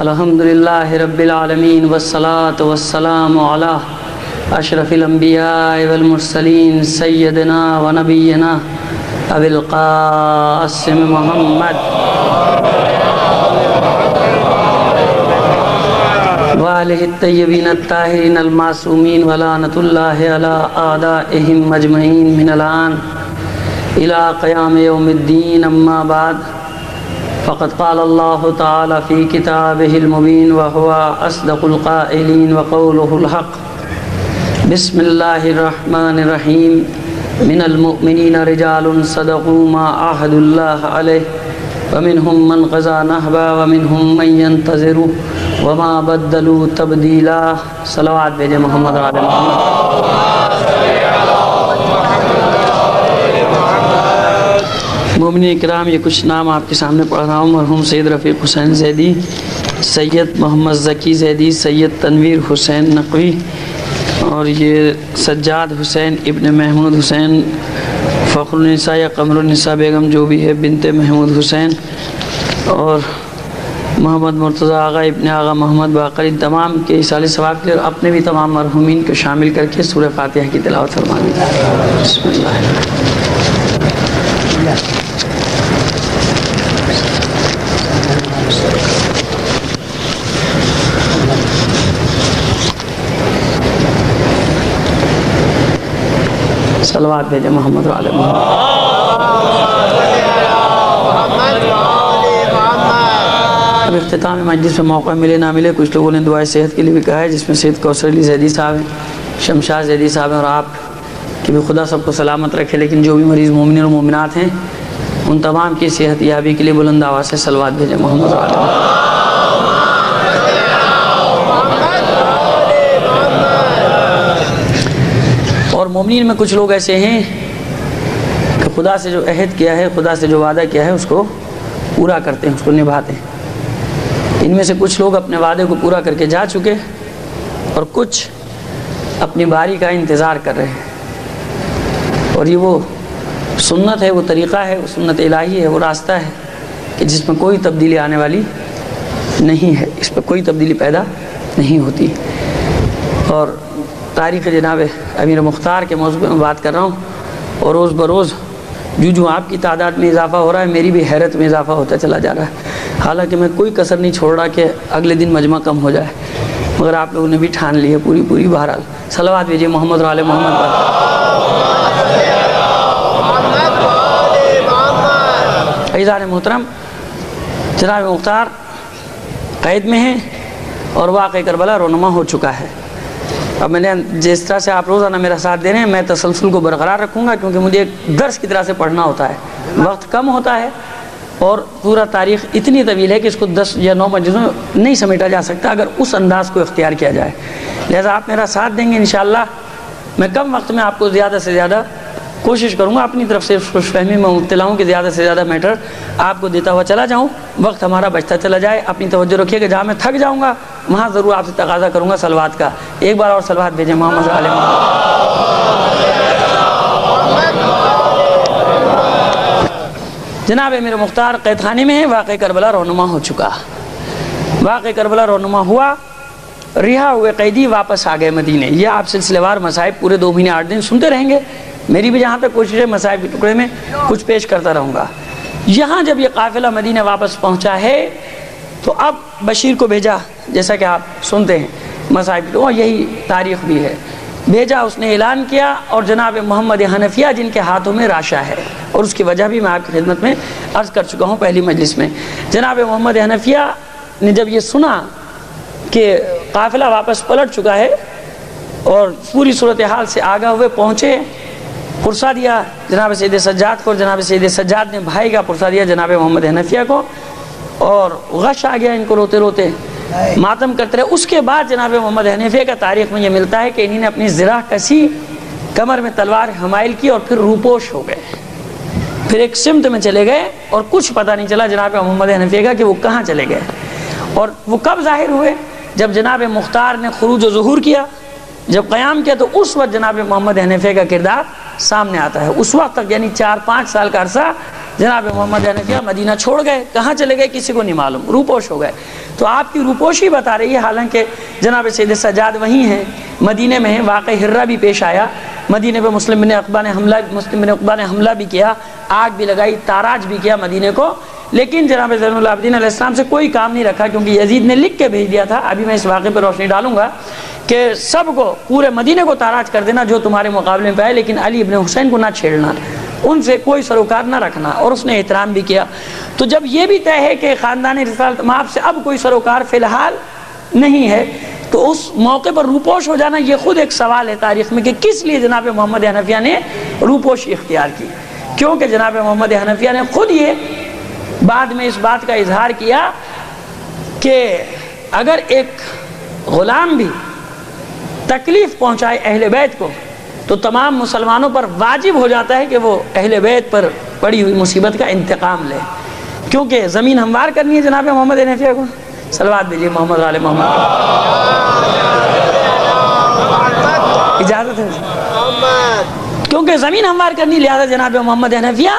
الحمدللہ رب العالمین والصلاة والسلام علی اشرف الانبیاء والمرسلین سیدنا و نبینا ابی القاسم محمد وآلہ الطیبین الطاہرین المعصومین ولعنۃ اللہ علی اعدائہم مجمعین من الآن الى قیام یوم الدین. اما بعد فقد قال اللہ تعالی فی کتابہ المبین وہو اصدق القائلین وقولہ الحق. بسم اللہ الرحمن الرحیم. من المؤمنین رجال صدقوا ما عاہدوا اللہ علیہ ومنہم من قضى نحبا ومنہم من ينتظر وما بدلوا تبدیلا. صلوات بھیجے محمد علیہ محمد. مومنین کرام، یہ کچھ نام آپ کے سامنے پڑھ رہا ہوں. مرحوم سید رفیق حسین زیدی، سید محمد ذکی زیدی، سید تنویر حسین نقوی، اور یہ سجاد حسین ابن محمود حسین، فخر النساء یا قمر النساء بیگم جو بھی ہے بنت محمود حسین، اور محمد مرتضیٰ آغا ابن آغا محمد باقر. ان تمام کے ایصال ثواب کے لیے اپنے بھی تمام مرحومین کو شامل کر کے سورہ فاتحہ کی تلاوت فرما دیجیے. بسم اللہ. صلوات بھیجے محمد علیہ محمد. اب اختتام مجلس میں موقع ملے نہ ملے، کچھ لوگوں نے دعائے صحت کے لیے بھی کہا ہے، جس میں سید کوثر علی زیدی صاحب ہیں، شمشاد زیدی صاحب ہیں، اور آپ کہ بھی خدا سب کو سلامت رکھے. لیکن جو بھی مریض مومنین اور مومنات ہیں ان تمام کی صحت یابی کے لیے بلند آواز سے صلوات بھیجے محمد علیہ محمد. اور مومنین میں کچھ لوگ ایسے ہیں کہ خدا سے جو عہد کیا ہے، خدا سے جو وعدہ کیا ہے اس کو پورا کرتے ہیں، اس کو نبھاتے ہیں. ان میں سے کچھ لوگ اپنے وعدے کو پورا کر کے جا چکے اور کچھ اپنی باری کا انتظار کر رہے ہیں. اور یہ وہ سنت ہے، وہ طریقہ ہے، وہ سنت الہی ہے، وہ راستہ ہے کہ جس میں کوئی تبدیلی آنے والی نہیں ہے، اس پہ کوئی تبدیلی پیدا نہیں ہوتی. اور تاریخ جناب امیر مختار کے موضوع میں بات کر رہا ہوں، اور روز بروز جو آپ کی تعداد میں اضافہ ہو رہا ہے، میری بھی حیرت میں اضافہ ہوتا چلا جا رہا ہے. حالانکہ میں کوئی کسر نہیں چھوڑ رہا کہ اگلے دن مجمع کم ہو جائے، مگر آپ لوگوں نے بھی ٹھان لی ہے پوری. بہرحال صلوات بھیجیے محمد علیہ محمد پر. عزیزان محترم، جناب مختار قید میں ہیں اور واقعہ کربلا رونما ہو چکا ہے. اب میں نے جس طرح سے آپ روزانہ میرا ساتھ دے رہے ہیں، میں تسلسل کو برقرار رکھوں گا، کیونکہ مجھے ایک درس کی طرح سے پڑھنا ہوتا ہے، وقت کم ہوتا ہے، اور پورا تاریخ اتنی طویل ہے کہ اس کو 10 یا 9 مجلسوں میں نہیں سمیٹا جا سکتا اگر اس انداز کو اختیار کیا جائے. لہذا آپ میرا ساتھ دیں گے انشاءاللہ. میں کم وقت میں آپ کو زیادہ سے زیادہ کوشش کروں گا، اپنی طرف سے خوش فہمی میں مبتلا ہوں کہ زیادہ سے زیادہ میٹر آپ کو دیتا ہوا چلا جاؤں، وقت ہمارا بچتا چلا جائے. اپنی توجہ رکھیے کہ جہاں میں تھک جاؤں گا وہاں ضرور آپ سے تقاضا کروں گا صلوات کا. ایک بار اور صلوات بھیجیں محمد علیہ محمد. جناب امیر مختار قید خانے میں ہے، واقعہ کربلا رونما ہو چکا. واقعہ کربلا رونما ہوا، رہا ہوئے قیدی واپس آ گئے مدینے. یہ آپ سلسلے وار مصائب پورے 2 مہینے 8 دن سنتے رہیں گے. میری بھی جہاں تک کوشش ہے مصائب کے ٹکڑے میں کچھ پیش کرتا رہوں گا. یہاں جب یہ قافلہ مدینہ واپس پہنچا ہے تو اب بشیر کو بھیجا، جیسا کہ آپ سنتے ہیں مصائب کی، اور یہی تاریخ بھی ہے. بھیجا، اس نے اعلان کیا، اور جناب محمد حنفیہ جن کے ہاتھوں میں راشا ہے، اور اس کی وجہ بھی میں آپ کی خدمت میں عرض کر چکا ہوں پہلی مجلس میں. جناب محمد حنفیہ نے جب یہ سنا کہ قافلہ واپس پلٹ چکا ہے اور پوری صورتحال سے آگاہ ہوئے پہنچے، پرسہ دیا جناب سید سجاد کو، اور جناب سید سجاد نے بھائی کا پرسہ دیا جناب محمد حنفیہ کو، اور غش آ گیا ان کو، روتے روتے ماتم کرتے رہے. اس کے بعد جناب محمد حنفیہ کا تاریخ میں یہ ملتا ہے کہ انہوں نے اپنی زرہ کسی، کمر میں تلوار حمائل کی، اور پھر روپوش ہو گئے، پھر ایک سمت میں چلے گئے، اور کچھ پتہ نہیں چلا جناب محمد حنفیہ کا کہ وہ کہاں چلے گئے. اور وہ کب ظاہر ہوئے؟ جب جناب مختار نے خروج و ظہور کیا، جب قیام کیا، تو اس وقت جناب محمد حنفیہ کا کردار سامنے آتا ہے. اس وقت تک یعنی 4-5 سال کا عرصہ جناب محمد حنفیہ مدینہ چھوڑ گئے. کہاں چلے گئے کسی کو نہیں معلوم, روپوش ہو گئے. تو آپ کی روپوشی بتا رہی ہے, حالانکہ جناب سید سجاد وہیں ہیں, مدینے میں ہیں. واقع ہرہ بھی پیش آیا مدینے پہ, مسلم بن عقبہ نے حملہ بھی کیا, آگ بھی لگائی, تاراج بھی کیا مدینے کو, لیکن جناب زین العابدین علیہ السلام سے کوئی کام نہیں رکھا, کیونکہ یزید نے لکھ کے بھیج دیا تھا. ابھی میں اس واقعے پر روشنی ڈالوں گا کہ سب کو, پورے مدینے کو تاراج کر دینا جو تمہارے مقابلے میں آئے, لیکن علی ابن حسین کو نہ چھیڑنا, ان سے کوئی سروکار نہ رکھنا. اور اس نے احترام بھی کیا. تو جب یہ بھی طے ہے کہ خاندان رسالت مآب سے اب کوئی سروکار فی الحال نہیں ہے, تو اس موقع پر روپوش ہو جانا یہ خود ایک سوال ہے تاریخ میں کہ کس لیے جناب محمد حنفیہ نے روپوشی اختیار کی. کیونکہ جناب محمد حنفیہ نے خود یہ بعد میں اس بات کا اظہار کیا کہ اگر ایک غلام بھی تکلیف پہنچائے اہل بیت کو تو تمام مسلمانوں پر واجب ہو جاتا ہے کہ وہ اہل بیت پر پڑی ہوئی مصیبت کا انتقام لے, کیونکہ زمین ہموار کرنی ہے جناب محمد حنفیہ کو. صلوات دیجیے محمد علی محمد. اجازت ہے کیونکہ زمین ہموار کرنی, لہذا جناب محمد حنفیہ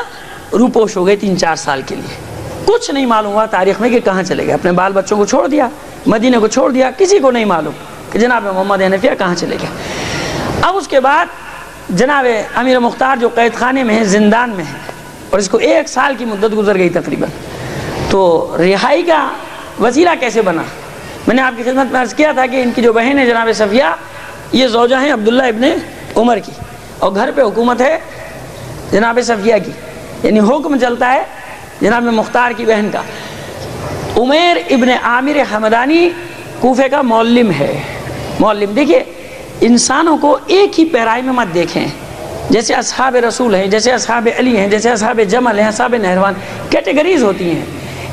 روپوش ہو گئے 3-4 سال کے لیے. کچھ نہیں معلوم ہوا تاریخ میں کہ کہاں چلے گئے. اپنے بال بچوں کو چھوڑ دیا, مدینے کو چھوڑ دیا, کسی کو نہیں معلوم کہ جناب محمد حنفیہ کہاں چلے گئے. اب اس کے بعد جناب امیر مختار جو قید خانے میں ہیں, زندان میں ہیں, اور اس کو 1 سال کی مدت گزر گئی تقریباً. تو رہائی کا وسیلہ کیسے بنا؟ میں نے آپ کی خدمت میں عرض کیا تھا کہ ان کی جو بہن ہے جناب صفیہ, یہ زوجہ ہیں عبداللہ ابن عمر کی, اور گھر پہ حکومت ہے جناب صفیہ کی, یعنی حکم چلتا ہے جناب مختار کی بہن کا. عمیر ابن عامر حمدانی کوفے کا معلم ہے. معلم دیکھیے, انسانوں کو ایک ہی پیرائی میں مت دیکھیں, جیسے اصحاب رسول ہیں, جیسے اصحاب علی ہیں, جیسے اصحاب جمل ہیں, اصحاب نہروان, کیٹیگریز ہوتی ہیں.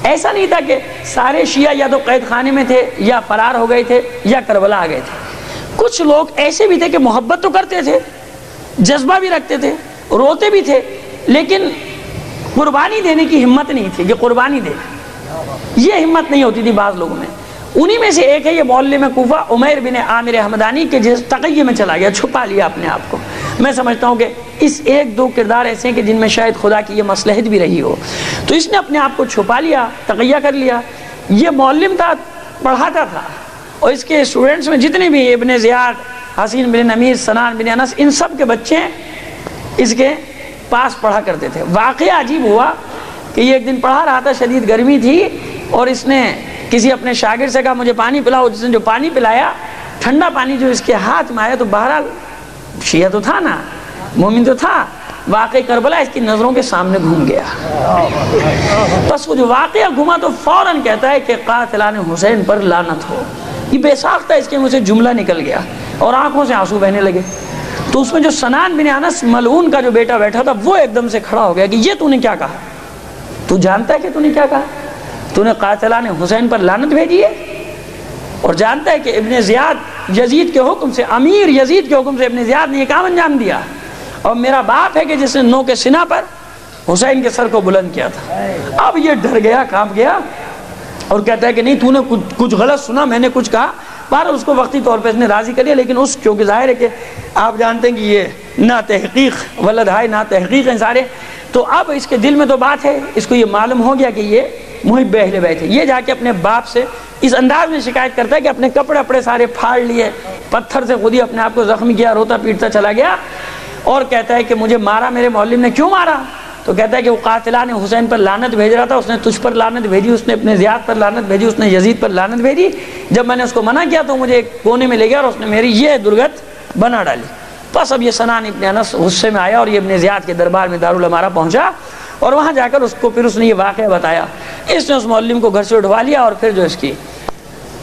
ایسا نہیں تھا کہ سارے شیعہ یا تو قید خانے میں تھے یا فرار ہو گئے تھے یا کربلا آ گئے تھے. کچھ لوگ ایسے بھی تھے کہ محبت تو کرتے تھے, جذبہ بھی رکھتے تھے, روتے بھی تھے, لیکن قربانی دینے کی ہمت نہیں تھی کہ قربانی دے, یہ ہمت نہیں ہوتی تھی بعض لوگوں میں. انہی میں سے ایک ہے یہ معلم کوفہ عمیر بن عامر حمدانی کے جس تقیہ میں چلا گیا, چھپا لیا اپنے آپ کو. میں سمجھتا ہوں کہ اس 1-2 کردار ایسے ہیں کہ جن میں شاید خدا کی یہ مصلحت بھی رہی ہو. تو اس نے اپنے آپ کو چھپا لیا, تقیہ کر لیا. یہ معلم تھا, پڑھاتا تھا, اور اس کے اسٹوڈنٹس میں جتنے بھی ابن زیاد, حسین بن نمیر, سنان بن انس, ان سب کے بچے اس کے پاس پڑھا کرتے تھے. واقعہ عجیب ہوا کہ یہ ایک دن پڑھا رہا تھا, شدید گرمی تھی, اور اس نے کسی اپنے شاگرد سے کہا مجھے پانی پلاؤ. جس نے جو پانی پلایا, ٹھنڈا پانی جو اس کے ہاتھ میں آیا, تو بہرحال شیعہ تو تھا نا, مومن تو تھا, واقعہ کربلا اس کی نظروں کے سامنے گھوم گیا. بس وہ جو واقعہ گھوما تو فوراً کہتا ہے کہ قاتلان حسین پر لعنت ہو. یہ بے ساختہ اس کے منہ سے جملہ نکل گیا, اور آنکھوں سے آنسو بہنے لگے. تو اس میں جو سنان بن انس ملعون کا جو بیٹا بیٹھا تھا, وہ ایک دم سے کھڑا ہو گیا کہ یہ تو نے کیا کہا؟ تو جانتا ہے کہ تو نے کیا کہا؟ تو نے قاتلان حسین پر لعنت بھیجی ہے, اور جانتا ہے کہ ابن زیاد یزید کے حکم سے, امیر یزید کے حکم سے ابن زیاد نے یہ کام انجام دیا, اور میرا باپ ہے کہ جس نے 9 کے سینہ پر حسین کے سر کو بلند کیا تھا. اب یہ ڈر گیا, کانپ گیا, اور کہتا ہے کہ نہیں, تو نے کچھ غلط سنا, میں نے کچھ کہا. بہرحال اس کو وقتی طور پہ اس نے راضی کر لیا, لیکن اس کیونکہ ظاہر ہے کہ آپ جانتے ہیں کہ یہ نہ تحقیق ولد ہے نہ تحقیق ہیں سارے, تو اب اس کے دل میں تو بات ہے, اس کو یہ معلوم ہو گیا کہ یہ محب اہل بیت ہے. یہ جا کے اپنے باپ سے اس انداز میں شکایت کرتا ہے کہ اپنے کپڑے اپڑے سارے پھاڑ لیے, پتھر سے خود ہی اپنے آپ کو زخمی کیا, روتا پیٹتا چلا گیا, اور کہتا ہے کہ مجھے مارا میرے معلم نے. کیوں مارا؟ تو کہتا ہے کہ وہ قاتلان حسین پر لعنت بھیج رہا تھا, اس نے تجھ پر لعنت بھیجی, اس نے اپنے زیاد پر لعنت بھیجی, اس نے یزید پر لعنت بھیجی. جب میں نے اس کو منع کیا تو مجھے ایک کونے میں لے گیا, اور اس نے میری یہ درگت بنا ڈالی. بس اب یہ سنان ابن انس غصے میں آیا, اور یہ ابن زیاد کے دربار میں دارالامارہ پہنچا, اور وہاں جا کر اس کو پھر اس نے یہ واقعہ بتایا. اس نے اس معلم کو گھر سے اٹھوا لیا, اور پھر جو اس کی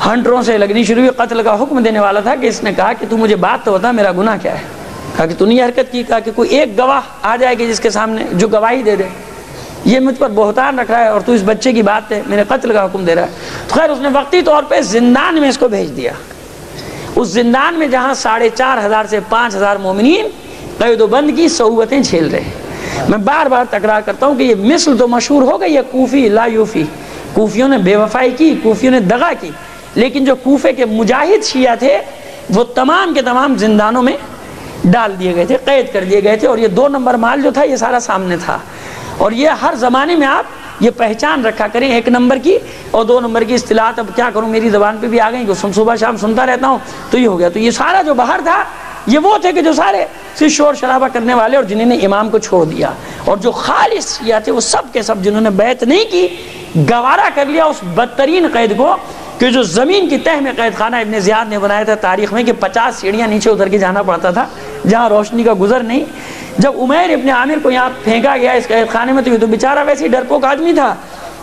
ہنٹروں سے لگنی شروع ہوئی. قتل کا حکم دینے والا تھا کہ اس نے کہا کہ تو مجھے بات تو بتا, میرا گناہ کیا ہے؟ کہا کہ تو نے یہ حرکت کی. کہا کہ کوئی ایک گواہ آ جائے کہ جس کے سامنے جو گواہی دے دے, یہ مجھ پر بہتان رکھ رہا ہے, اور تو اس بچے کی بات ہے, میرے قتل کا حکم دے رہا ہے. تو خیر اس نے وقتی طور پہ زندان میں اس کو بھیج دیا. اس زندان میں جہاں 4,500 سے 5,000 مومنین قید و بند کی صعوبتیں جھیل رہے ہیں. میں بار بار تکرار کرتا ہوں کہ یہ مثل تو مشہور ہو گئی ہے, کوفی لا یوفی. کوفیوں نے بے وفائی کی, کوفیوں نے دغا کی, لیکن جو کوفے کے مجاہد شیعہ تھے وہ تمام کے تمام زندانوں میں ڈال دیے گئے تھے, قید کر دیے گئے تھے, اور یہ 2 نمبر مال جو تھا یہ سارا سامنے تھا. اور یہ ہر زمانے میں آپ یہ پہچان رکھا کریں، 1 نمبر کی اور 2 نمبر کی اصطلاحات. اب کیا کروں، میری زبان پہ بھی آ گئی کہ صبح شام سنتا رہتا ہوں تو یہ ہو گیا. تو یہ سارا جو باہر تھا یہ وہ تھے کہ جو سارے صرف شور شرابہ کرنے والے اور جنہوں نے امام کو چھوڑ دیا، اور جو خالص یہ تھے وہ سب کے سب جنہوں نے بیعت نہیں کی، گوارا کر لیا اس بدترین قید کو کہ جو زمین کی تہ میں قید خانہ ابن زیاد نے بنایا تھا تاریخ میں، کہ 50 سیڑھیاں نیچے اتر کے جانا پڑتا تھا جہاں روشنی کا گزر نہیں. جب عمیر ابن عامر کو یہاں پھینکا گیا اس قید خانے میں تو یہ تو بیچارہ ویسے ہی ڈرپوک آدمی تھا،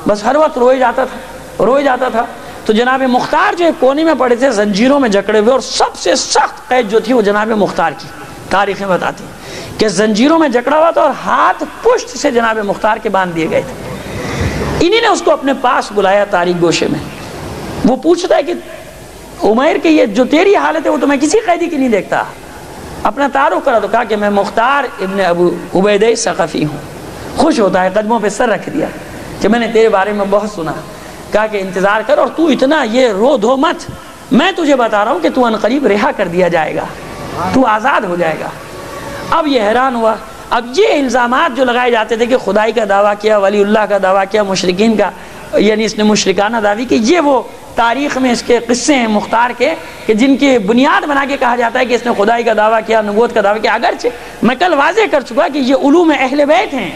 بس ہر وقت روئے جاتا تھا. تو جناب مختار جو ایک کونے میں پڑے تھے زنجیروں میں جکڑے ہوئے، اور سب سے سخت قید جو تھی وہ جناب مختار کی تاریخیں بتاتی ہیں کہ زنجیروں میں جکڑا ہوا تھا اور ہاتھ پشت سے جناب مختار کے باندھ دیے گئے تھے. انہی نے اس کو اپنے پاس بلایا تاریک گوشے میں. وہ پوچھتا ہے کہ عمیر کہ یہ جو تیری حالت ہے وہ تو میں کسی قیدی کی نہیں دیکھتا، اپنا تعارف کرا. تو کہا کہ میں مختار ابن ابو عبیدہ ثقفی ہوں. خوش ہوتا ہے، قدموں پہ سر رکھ دیا کہ میں نے تیرے بارے میں بہت سنا. کہا کہ انتظار کر اور تو اتنا یہ رو دھو مت، میں تجھے بتا رہا ہوں کہ تو عنقریب رہا کر دیا جائے گا، تو آزاد ہو جائے گا. اب یہ حیران ہوا. اب یہ الزامات جو لگائے جاتے تھے کہ خدائی کا دعویٰ کیا، ولی اللہ کا دعویٰ کیا، مشرکین کا یعنی اس نے مشرکانہ دعوی کی، یہ وہ تاریخ میں اس کے قصے ہیں مختار کے کہ جن کی بنیاد بنا کے کہا جاتا ہے کہ اس نے خدائی کا دعویٰ کیا، نبوت کا دعویٰ کیا. اگرچہ میں کل واضح کر چکا کہ یہ علوم اہل بیت ہیں،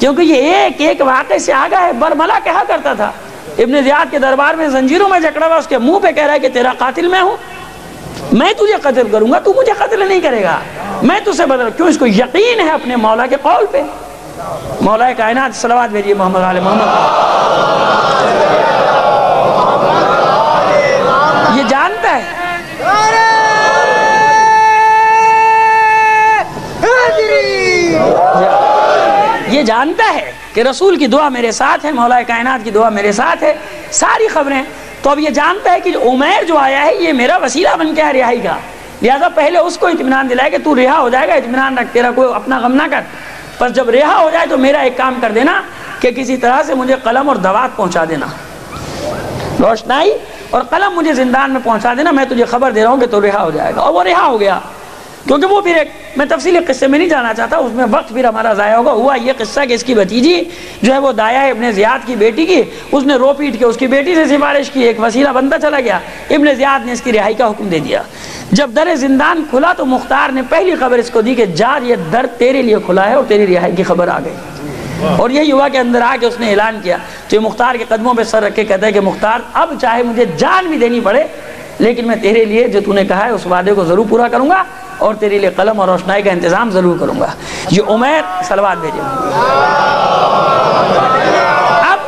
کیونکہ یہ ایک ایک واقعے سے آگاہ ہے. برملا کہا کرتا تھا ابن زیاد کے دربار میں زنجیروں میں جکڑا ہوا، اس کے منہ پہ کہہ رہا ہے کہ تیرا قاتل میں ہوں، میں تجھے قتل کروں گا، تو مجھے قتل نہیں کرے گا، میں تجھ سے بدل. کیوں؟ اس کو یقین ہے اپنے مولا کے قول پہ. مولا کائنات صلوات بھیجیے محمد علیہ محمد. یہ جانتا ہے، یہ جانتا ہے کہ رسول کی دعا میرے ساتھ ہے، مولا کائنات کی دعا میرے ساتھ ہے، ساری خبریں. تو اب یہ جانتا ہے کہ عمیر جو آیا ہے یہ میرا وسیلہ بن کے ہے رہائی کا، لہذا پہلے اس کو اطمینان دلائے کہ تو رہا ہو جائے گا، اطمینان رکھ، تیرا کوئی اپنا غم نہ کر. پر جب رہا ہو جائے تو میرا ایک کام کر دینا کہ کسی طرح سے مجھے قلم اور دوات پہنچا دینا، روشنائی اور قلم مجھے زندان میں پہنچا دینا، میں تجھے خبر دے رہا ہوں کہ تو رہا ہو جائے گا. اور وہ رہا ہو گیا. کیونکہ وہ پھر ایک میں تفصیلی قصے میں نہیں جانا چاہتا، اس میں وقت پھر ہمارا ضائع ہوگا. ہوا یہ قصہ کہ اس کی بھتیجی جو ہے وہ دایا ابن زیاد کی بیٹی کی، اس نے رو پیٹ کے اس کی بیٹی سے سفارش کی، ایک وسیلہ بنتا چلا گیا. ابن زیاد نے اس کی رہائی کا حکم دے دیا. جب در زندان کھلا تو مختار نے پہلی خبر اس کو دی کہ جار یہ در تیرے لیے کھلا ہے اور تیری رہائی کی خبر آ گئی. اور یہی ہوا کہ اندر آ کے اس نے اعلان کیا. تو یہ مختار کے قدموں پہ سر رکھ کے کہتا ہے کہ مختار اب چاہے مجھے جان بھی دینی پڑے لیکن میں تیرے لیے جو تو نے کہا ہے اس وعدے کو ضرور پورا کروں گا اور تیرے لیے قلم اور روشنائی کا انتظام ضرور کروں گا. یہ عمیر صلوات بھیجے. اب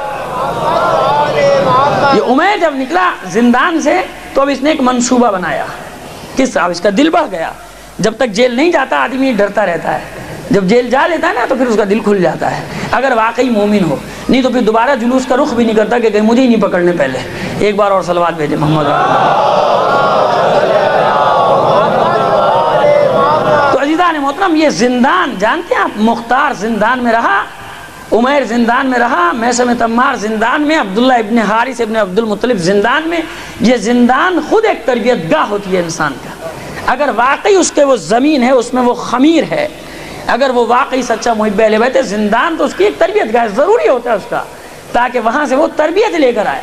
یہ عمیر جب نکلا زندان سے تو اب اس نے ایک منصوبہ بنایا. کس طرح؟ اس کا دل بڑھ گیا. جب تک جیل نہیں جاتا آدمی ڈرتا رہتا ہے، جب جیل جا لیتا ہے نا تو پھر اس کا دل کھل جاتا ہے اگر واقعی مومن ہو. نہیں تو پھر دوبارہ جلوس کا رخ بھی نہیں کرتا کہ کہیں مجھے ہی نہیں پکڑنے. پہلے ایک بار اور صلوات بھیجے محمد. تو عزیزان محترم یہ زندان جانتے ہیں آپ، مختار زندان میں رہا، عمیر زندان میں رہا، میثم تمار زندان میں، عبداللہ ابن حارث ابن عبد المطلب زندان میں. یہ زندان خود ایک تربیت گاہ ہوتی ہے انسان کا. اگر واقعی اس کے وہ زمین ہے، اس میں وہ خمیر ہے، اگر وہ واقعی سچا محب اہل بیت ہے، زندان تو اس کی ایک تربیت گاہ ضروری ہوتا ہے اس کا، تاکہ وہاں سے وہ تربیت لے کر آئے،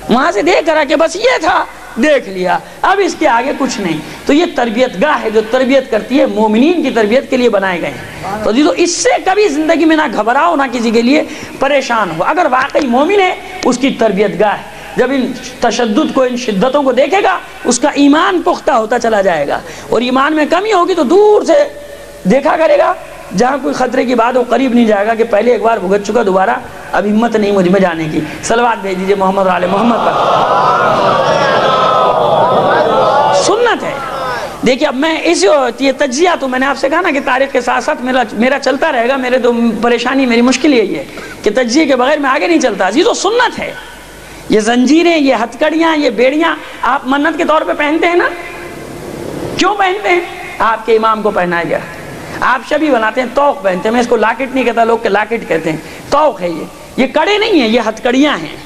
وہاں سے دیکھ کر آئے کہ بس یہ تھا، دیکھ لیا، اب اس کے آگے کچھ نہیں. تو یہ تربیت گاہ ہے جو تربیت کرتی ہے، مومنین کی تربیت کے لیے بنائے گئے ہیں. تو اس سے کبھی زندگی میں نہ گھبراؤ، نہ کسی کے لیے پریشان ہو. اگر واقعی مومن ہے اس کی تربیت گاہ ہے. جب ان تشدد کو، ان شدتوں کو دیکھے گا اس کا ایمان پختہ ہوتا چلا جائے گا، اور ایمان میں کمی ہوگی تو دور سے دیکھا کرے گا، جہاں کوئی خطرے کی بات ہو قریب نہیں جائے گا کہ پہلے ایک بار بھگت چکا، دوبارہ اب ہمت نہیں مجھ میں جانے کی. صلوات بھیج دیجیے محمد علیہ محمد پر. سنت ہے. دیکھیے اب میں یہ تجزیہ تو میں نے آپ سے کہا نا کہ تاریخ کے ساتھ ساتھ میرا چلتا رہے گا. میرے تو پریشانی، میری مشکل یہی ہے کہ تجزیے کے بغیر میں آگے نہیں چلتا. یہ تو سنت ہے. یہ زنجیریں، یہ ہتھکڑیاں، یہ بیڑیاں آپ منت کے طور پہ پہنتے ہیں نا. کیوں پہنتے ہیں؟ آپ کے امام کو پہنایا گیا. آپ شبی بناتے ہیں، توق پہنتے ہیں. میں اس کو لاکٹ نہیں کہتا، لوگ کہ لاکٹ کہتے ہیں. توق ہے یہ کڑے نہیں ہیں، یہ ہتھکڑیاں ہیں.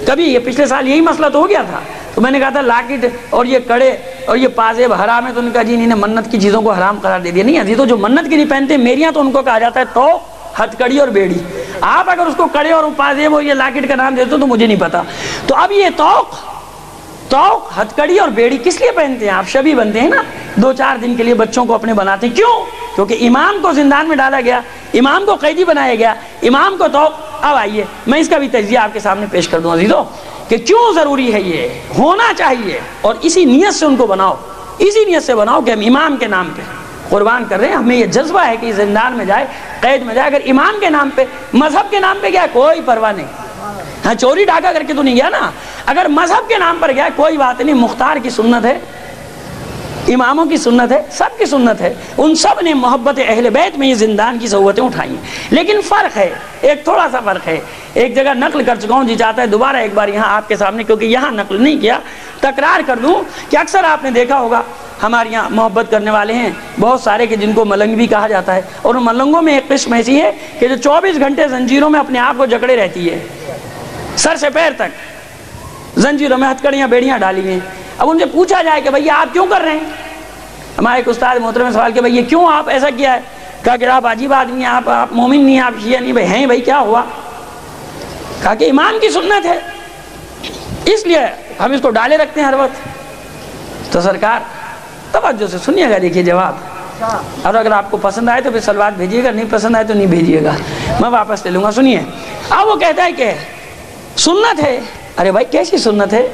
کبھی یہ پچھلے سال یہی مسئلہ تو ہو گیا تھا، تو میں نے کہا تھا لاکٹ اور یہ کڑے اور یہ پازیب حرام ہے. تو انہوں نے کہا جی انہوں نے منت کی چیزوں کو حرام قرار دے دیا. نہیں عزیزو، جو منت کی نہیں پہنتے میریاں تو ان کو کہا جاتا ہے توق، ہتھکڑی اور بیڑی. آپ اگر اس کو کڑے اور پازیب اور یہ لاکٹ کا نام دیتے ہو تو مجھے نہیں پتا. تو اب یہ توق ہتھکڑی اور بیڑی کس لیے پہنتے ہیں؟ آپ شبی بنتے ہیں نا 2-4 دن کے لیے بچوں کو اپنے بناتے ہیں. کیوں؟ کیونکہ امام کو زندان میں ڈالا گیا, امام کو قیدی بنایا گیا, امام کو توق. اب آئیے میں اس کا بھی تجزیہ آپ کے سامنے پیش کر دوں عزیزو کہ کیوں ضروری ہے, یہ ہونا چاہیے. اور اسی نیت سے ان کو بناؤ, اسی نیت سے بناؤ کہ ہم امام کے نام پہ قربان کر رہے ہیں. ہمیں یہ جذبہ ہے کہ زندان میں جائے, قید میں جائے, اگر امام کے نام پہ, مذہب کے نام پہ گیا کوئی پرواہ نہیں. ہاں چوری ڈاکہ کر کے تو نہیں گیا نا, اگر مذہب کے نام پر گیا کوئی بات نہیں. مختار کی سنت ہے, اماموں کی سنت ہے, سب کی سنت ہے. ان سب نے محبت اہل بیت میں یہ زندان کی صحبتیں اٹھائی ہیں. لیکن فرق ہے, ایک تھوڑا سا فرق ہے. ایک جگہ نقل کر چکا ہوں, جی چاہتا ہے دوبارہ ایک بار یہاں آپ کے سامنے, کیونکہ یہاں نقل نہیں کیا, تکرار کر دوں کہ اکثر آپ نے دیکھا ہوگا ہمارے یہاں محبت کرنے والے ہیں بہت سارے کہ جن کو ملنگ بھی کہا جاتا ہے. اور ان ملنگوں میں ایک قسم ایسی ہے کہ جو 24 گھنٹے زنجیروں میں اپنے آپ کو جکڑے رہتی ہے, سر سے پیر تک زنجیروں میں ہتھکڑیاں بیڑیاں ڈالی ہیں. اب ان سے پوچھا جائے کہ بھیا آپ کیوں کر رہے ہیں؟ ہمارے ایک استاد محترم نے سوال کیا بھئی یہ کیوں آپ ایسا کیا ہے؟ کہا کہ آپ عجیب آدمی ہیں, آپ مومن نہیں ہیں, آپ شیعہ نہیں. بھائی ہیں بھائی, کیا ہوا؟ کہا کہ امام کی سنت ہے اس لیے ہم اس کو ڈالے رکھتے ہیں ہر وقت. تو سرکار توجہ سے سنیے گا, دیکھیے جواب. اور اگر آپ کو پسند آئے تو پھر سلوات بھیجیے گا, نہیں پسند آئے تو نہیں بھیجیے گا, میں واپس لے لوں گا. سنیے. اب وہ کہتا ہے کہ سنت ہے. ارے بھائی کیسی سنت ہے,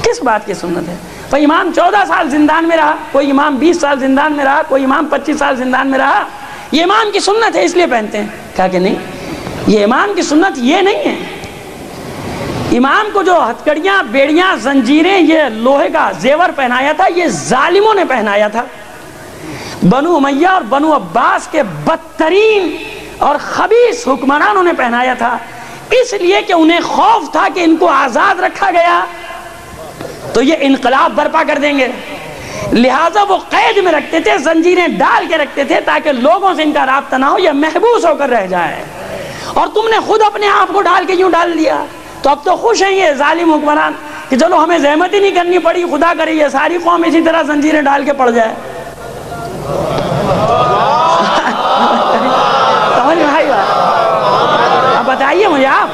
کس بات کی سنت ہے؟ کوئی امام 14 سال زندان میں رہا, کوئی امام 20 سال زندان میں رہا, کوئی امام 25 سال زندان میں رہا, یہ امام کی سنت ہے اس لیے پہنتے ہیں. کہا کہ نہیں, یہ امام کی سنت یہ نہیں ہے. امام کو جو ہتھکڑیاں, بیڑیاں, زنجیریں, یہ لوہے کا زیور پہنایا تھا, یہ ظالموں نے پہنایا تھا. بنو امیہ اور بنو عباس کے بدترین اور خبیث حکمرانوں نے پہنایا تھا, اس لیے کہ انہیں خوف تھا کہ ان کو آزاد رکھا گیا تو یہ انقلاب برپا کر دیں گے. لہٰذا وہ قید میں رکھتے تھے, زنجیریں ڈال کے رکھتے تھے تاکہ لوگوں سے ان کا رابطہ نہ ہو, یہ محبوس ہو کر رہ جائے. اور تم نے خود اپنے آپ کو ڈال کے یوں ڈال دیا, تو اب تو خوش ہیں یہ ظالم حکمران کہ چلو ہمیں زحمت ہی نہیں کرنی پڑی, خدا کرے یہ ساری قوم اسی طرح زنجیریں ڈال کے پڑ جائے. سمجھ میں آئی بات؟ اب بتائیے مجھے آپ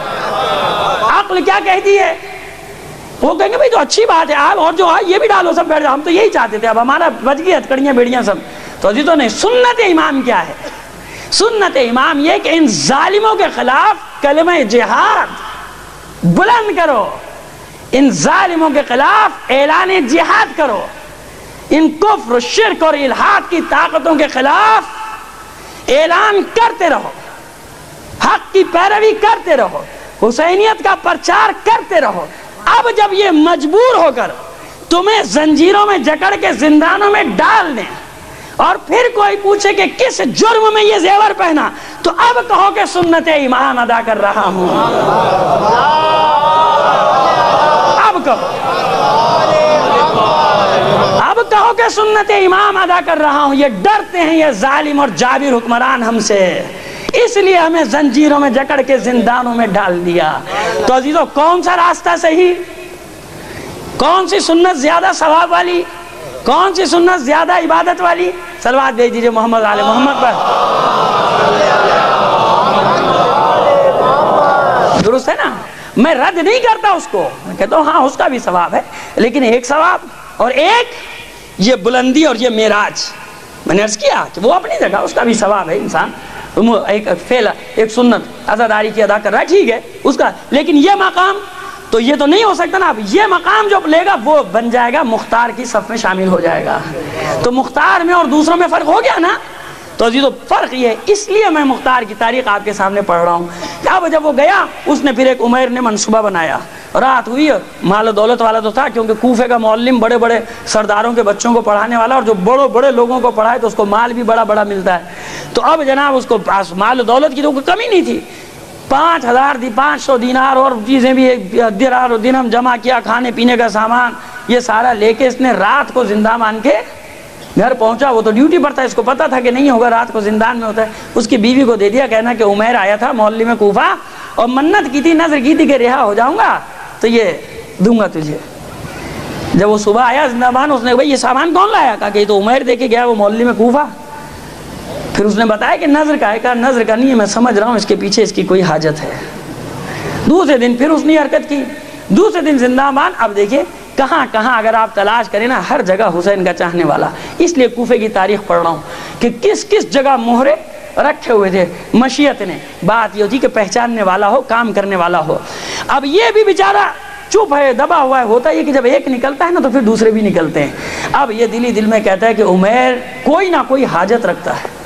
عقل کیا کہتی ہے؟ وہ کہیں گے بھائی تو اچھی بات ہے آپ, اور جو ہے یہ بھی ڈالو, سب بیٹھ جاؤ, ہم تو یہی چاہتے تھے, اب ہمارا بچ گئی ہتھکڑیاں بیڑیاں سب. تو جی تو نہیں. سنت امام کیا ہے؟ سنت امام یہ کہ ان ظالموں کے خلاف کلمہ جہاد بلند کرو, ان ظالموں کے خلاف اعلان جہاد کرو, ان کفر, شرک اور الحاد کی طاقتوں کے خلاف اعلان کرتے رہو, حق کی پیروی کرتے رہو, حسینیت کا پرچار کرتے رہو. اب جب یہ مجبور ہو کر تمہیں زنجیروں میں جکڑ کے زندانوں میں ڈال دیں اور پھر کوئی پوچھے کہ کس جرم میں یہ زیور پہنا, تو اب کہو کہ سنت امام ادا کر رہا ہوں. اب کہو کہ سنت امام ادا کر رہا ہوں. یہ ڈرتے ہیں یہ ظالم اور جابر حکمران ہم سے, اس لیے ہمیں زنجیروں میں جکڑ کے زندانوں میں ڈال دیا. تو عزیزو کون سا راستہ صحیح, کون سی سنت زیادہ ثواب والی, کون سی سنت زیادہ عبادت والی؟ صلوات بھیج دیجئے محمد آل محمد پر. درست ہے نا؟ میں رد نہیں کرتا اس کو, میں کہتا ہوں ہاں اس کا بھی ثواب ہے, لیکن ایک ثواب اور ایک یہ بلندی اور یہ معراج. میں نے عرض کیا کہ وہ اپنی جگہ اس کا بھی ثواب ہے, انسان ایک فعل, ایک سنت عزاداری کی ادا کر رہا ہے, ٹھیک ہے اس کا, لیکن یہ مقام تو یہ تو نہیں ہو سکتا نا. اب یہ مقام جو لے گا وہ بن جائے گا مختار کی صف میں شامل ہو جائے گا. تو مختار میں اور دوسروں میں فرق ہو گیا نا. تو عزیزو فرق یہ ہے, اس لیے میں مختار کی تاریخ آپ کے سامنے پڑھ رہا ہوں. اب جب وہ گیا, اس نے پھر ایک عمیر نے منصوبہ بنایا, رات ہوئی, مال و دولت والا تو تھا کیونکہ کوفے کا معلم بڑے بڑے سرداروں کے بچوں کو پڑھانے والا, اور جو بڑے بڑے لوگوں کو پڑھائے تو اس کو مال بھی بڑا بڑا ملتا ہے. تو اب جناب اس کو پاس مال و دولت کی تو کوئی کمی نہیں تھی. 500 دینار اور چیزیں بھی, درہم اور درہم جمع کیا, کھانے پینے کا سامان, یہ سارا لے کے اس نے رات کو زندہ مان کے گھر پہنچا. وہ تو ڈیوٹی پر تھا, اس کو پتا تھا کہ نہیں ہوگا, رات کو زندان میں ہوتا ہے. اس کی بیوی کو دے دیا, کہنا کہ عمیر آیا تھا معلم کوفہ اور منت کی تھی, نظر کی تھی کہ رہا ہو جاؤں گا تو یہ دوں گا تجھے. جب وہ صبح آیا زندہ مان, اس نے بھائی یہ سامان کون لایا؟ کہا کہ یہ تو عمیر دے کے گیا, وہ معلم کوفہ. پھر اس نے بتایا کہ نظر کا ہے، کہا نظر کا نہیں ہے، میں سمجھ رہا ہوں اس کے پیچھے اس کی کوئی حاجت ہے۔ دوسرے دن پھر اس نے حرکت کی، دوسرے دن زندہ مان۔ اب دیکھیں کہاں کہاں اگر آپ تلاش کریں نا، ہر جگہ حسین کا چاہنے والا۔ اس لیے کوفے کی تاریخ پڑھ رہا ہوں کہ کس کس جگہ مہرے رکھے ہوئے تھے مشیت نے۔ بات یہ ہوتی کہ پہچاننے والا ہو، کام کرنے والا ہو۔ اب یہ بھی بیچارہ چپ ہے، دبا ہوا ہے۔ ہوتا یہ کہ جب ایک نکلتا ہے نا تو پھر دوسرے بھی نکلتے ہیں۔ اب یہ دل ہی دل میں کہتا ہے کہ عمیر کوئی نہ کوئی حاجت رکھتا ہے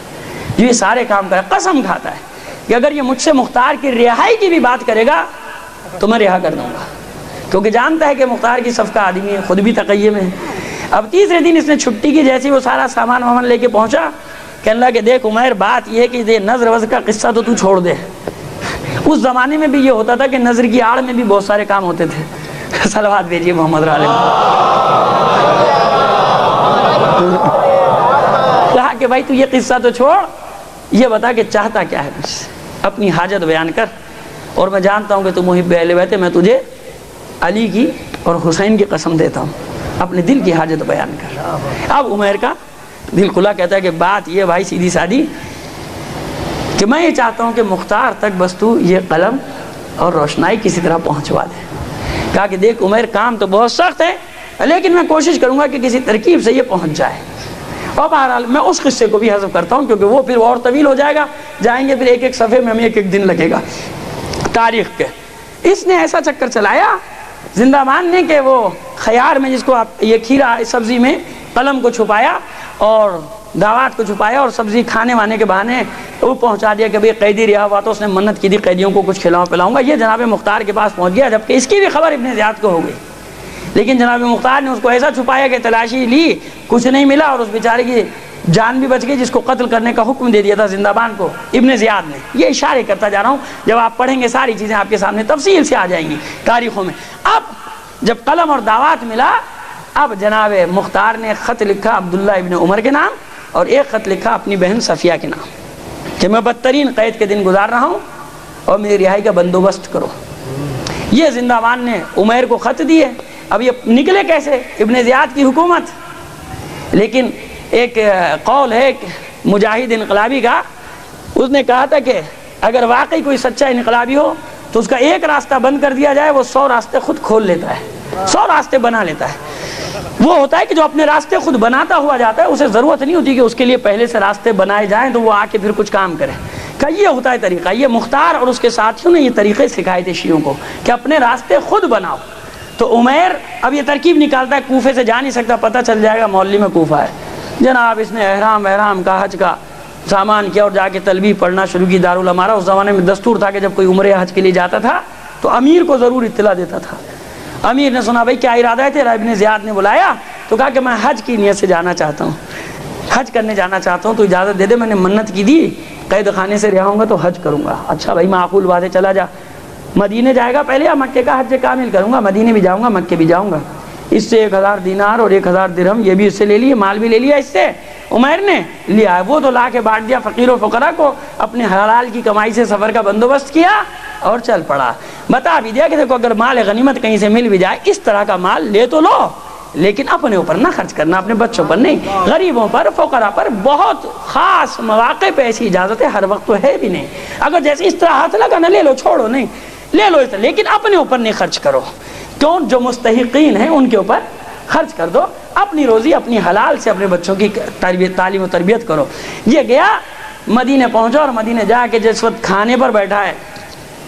جو یہ سارے کام کرے، قسم کھاتا ہے کہ اگر یہ مجھ سے مختار کی رہائی کی بھی بات کرے گا تو میں رہا کر دوں گا، کیونکہ جانتا ہے کہ مختار کی صف کا آدمی ہے، خود بھی تقیے میں ہے۔ اب تیسرے دن اس نے چھٹی کی، جیسے وہ سارا سامان وامان لے کے پہنچا، کہنے لگا کہ دیکھ عمیر بات یہ ہے کہ یہ نظر وظر کا قصہ تو چھوڑ دے۔ اس زمانے میں بھی یہ ہوتا تھا کہ نظر کی آڑ میں بھی بہت سارے کام ہوتے تھے۔ صلوات بھیجیے محمد علیہ۔ کہا کہ بھائی تو یہ قصہ تو چھوڑ، یہ بتا کہ چاہتا کیا ہے مجھ سے، اپنی حاجت بیان کر، اور میں جانتا ہوں کہ تو محب اہل بیت ہے، میں تجھے علی کی اور حسین کی قسم دیتا ہوں، اپنے دل کی حاجت بیان کر۔ اب عمیر کا دل کھلا، کہتا ہے کہ بات یہ بھائی سیدھی سادی کہ میں یہ چاہتا ہوں کہ مختار تک بس تو یہ قلم اور روشنائی کسی طرح پہنچوا دے۔ کہا کہ دیکھ عمیر کام تو بہت سخت ہے، لیکن میں کوشش کروں گا کہ کسی ترکیب سے یہ پہنچ جائے۔ اور بہرحال میں اس قصے کو بھی حذف کرتا ہوں کیونکہ وہ پھر اور طویل ہو جائے گا، جائیں گے پھر ایک ایک صفحے میں ہمیں ایک ایک دن لگے گا تاریخ کے۔ اس نے ایسا چکر چلایا زندہ مان نے کہ وہ خیار میں، جس کو آپ یہ کھیرا سبزی میں قلم کو چھپایا اور دعوات کو چھپایا اور سبزی کھانے وانے کے بہانے وہ پہنچا دیا کہ بھئی قیدی رہا ہوا تو اس نے منت کی تھی قیدیوں کو کچھ کھلاؤں پلاؤں گا۔ یہ جناب مختار کے پاس پہنچ گیا، جبکہ اس کی بھی خبر ابن زیاد کو ہو گئی، لیکن جناب مختار نے اس کو ایسا چھپایا کہ تلاشی لی، کچھ نہیں ملا، اور اس بیچارے کی جان بھی بچ گئی جس کو قتل کرنے کا حکم دے دیا تھا زندہ بان کو ابن زیاد نے۔ یہ اشارے کرتا جا رہا ہوں، جب آپ پڑھیں گے ساری چیزیں آپ کے سامنے تفصیل سے آ جائیں گی تاریخوں میں۔ اب جب قلم اور دعوات ملا، اب جناب مختار نے خط لکھا عبداللہ ابن عمر کے نام، اور ایک خط لکھا اپنی بہن صفیہ کے نام کہ میں بدترین قید کے دن گزار رہا ہوں اور میری رہائی کا بندوبست کرو۔ یہ زندہ بان نے عمیر کو خط دیے۔ اب یہ نکلے کیسے؟ ابن زیاد کی حکومت۔ لیکن ایک قول ہے ایک مجاہد انقلابی کا، اس نے کہا تھا کہ اگر واقعی کوئی سچا انقلابی ہو تو اس کا ایک راستہ بند کر دیا جائے، وہ 100 راستے خود کھول لیتا ہے، 100 راستے بنا لیتا ہے۔ وہ ہوتا ہے کہ جو اپنے راستے خود بناتا ہوا جاتا ہے، اسے ضرورت نہیں ہوتی کہ اس کے لیے پہلے سے راستے بنائے جائیں تو وہ آ کے پھر کچھ کام کرے۔ کہ یہ ہوتا ہے طریقہ۔ یہ مختار اور اس کے ساتھیوں نے یہ طریقے سکھائے تھے شیعوں کو کہ اپنے راستے خود بناؤ۔ تو عمیر اب یہ ترکیب نکالتا ہے، کوفے سے جا نہیں سکتا، پتہ چل جائے گا مولوی میں کوفہ ہے۔ جناب اس نے احرام کا حج کا سامان کیا اور جا کے تلبیہ پڑھنا شروع کی دارالامارہ۔ اس زمانے میں دستور تھا کہ جب کوئی عمرے حج کے لیے جاتا تھا تو امیر کو ضرور اطلاع دیتا تھا۔ امیر نے سنا بھائی کیا ارادہ ہے تیرا؟ ابن زیاد نے بلایا تو کہا کہ میں حج کی نیت سے جانا چاہتا ہوں، حج کرنے جانا چاہتا ہوں، تو اجازت دے دے، میں نے منت کی دی قید خانے سے رہا ہوں گا تو حج کروں گا۔ اچھا بھائی معقول بات ہے، چلا جا۔ مدینے جائے گا پہلے یا مکے کا حج کامل کروں گا؟ مدینے بھی جاؤں گا، مکے بھی جاؤں گا۔ اس سے 1000 دینار اور 1000 درہم یہ بھی اس سے لے لیے، مال بھی لے لیا اس سے عمیر نے لیا۔ وہ تو لا کے بانٹ دیا فقیر و فقراء کو، اپنے حلال کی کمائی سے سفر کا بندوبست کیا اور چل پڑا۔ بتا بھی دیا کہ دیکھو اگر مال غنیمت کہیں سے مل بھی جائے، اس طرح کا مال لے تو لو، لیکن اپنے اوپر نہ خرچ کرنا، اپنے بچوں پر نہیں، غریبوں پر، فقراء پر۔ بہت خاص مواقع پہ ایسی اجازت ہے، ہر وقت تو ہے بھی نہیں۔ اگر جیسے اس طرح ہاتھ لگا نہ لے لو، چھوڑو نہیں، لے لو اس طرح، لیکن اپنے اوپر نہیں خرچ کرو۔ کیوں؟ جو مستحقین ہیں ان کے اوپر خرچ کر دو، اپنی روزی اپنی حلال سے اپنے بچوں کی تعلیم و تربیت کرو۔ یہ گیا مدینے پہنچا، اور مدینے جا کے جس وقت کھانے پر بیٹھا ہے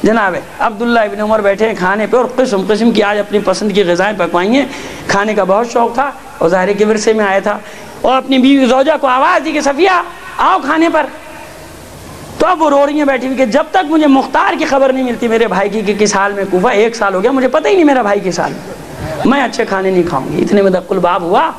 جناب عبداللہ ابن عمر بیٹھے ہیں کھانے پہ، اور قسم قسم کی آج اپنی پسند کی غذائیں پکوائی ہیں۔ کھانے کا بہت شوق تھا اور ظاہر کے ورثے میں آیا تھا، اور اپنی بیوی زوجہ کو آواز دی کہ صفیہ آؤ کھانے پر۔ تو اب وہ رو رہی ہیں بیٹھی ہوئی کہ جب تک مجھے مختار کی خبر نہیں ملتی میرے بھائی کی کہ کس حال میں، کوفہ 1 سال ہو گیا، مجھے پتہ ہی نہیں میرا بھائی کس حال میں اچھے کھانے نہیں کھاؤں گی۔ اتنے میں دق الباب ہوا،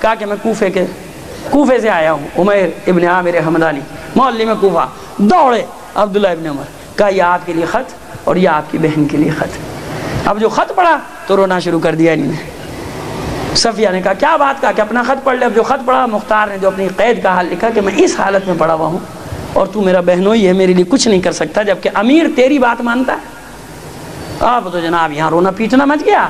کہا کہ میں کوفے سے آیا ہوں، عمیر ابن عامر حمدانی محلے میں کوفہ۔ دوڑے عبداللہ ابن عمر، کہا یہ آپ کے لیے خط اور یہ آپ کی بہن کے لیے خط۔ اب جو خط پڑھا تو رونا شروع کر دیا انہوں نے۔ صفیہ نے کہا کیا بات؟ کہا کہ اپنا خط پڑھ لے۔ اب جو خط پڑھا مختار نے جو اپنی قید کا حال لکھا کہ میں اس حالت میں پڑا ہوا ہوں اور تو میرا بہنوئی ہے، میرے لیے کچھ نہیں کر سکتا، جبکہ امیر تیری بات مانتا ہے۔ اب تو جناب یہاں رونا پیٹنا مچ گیا،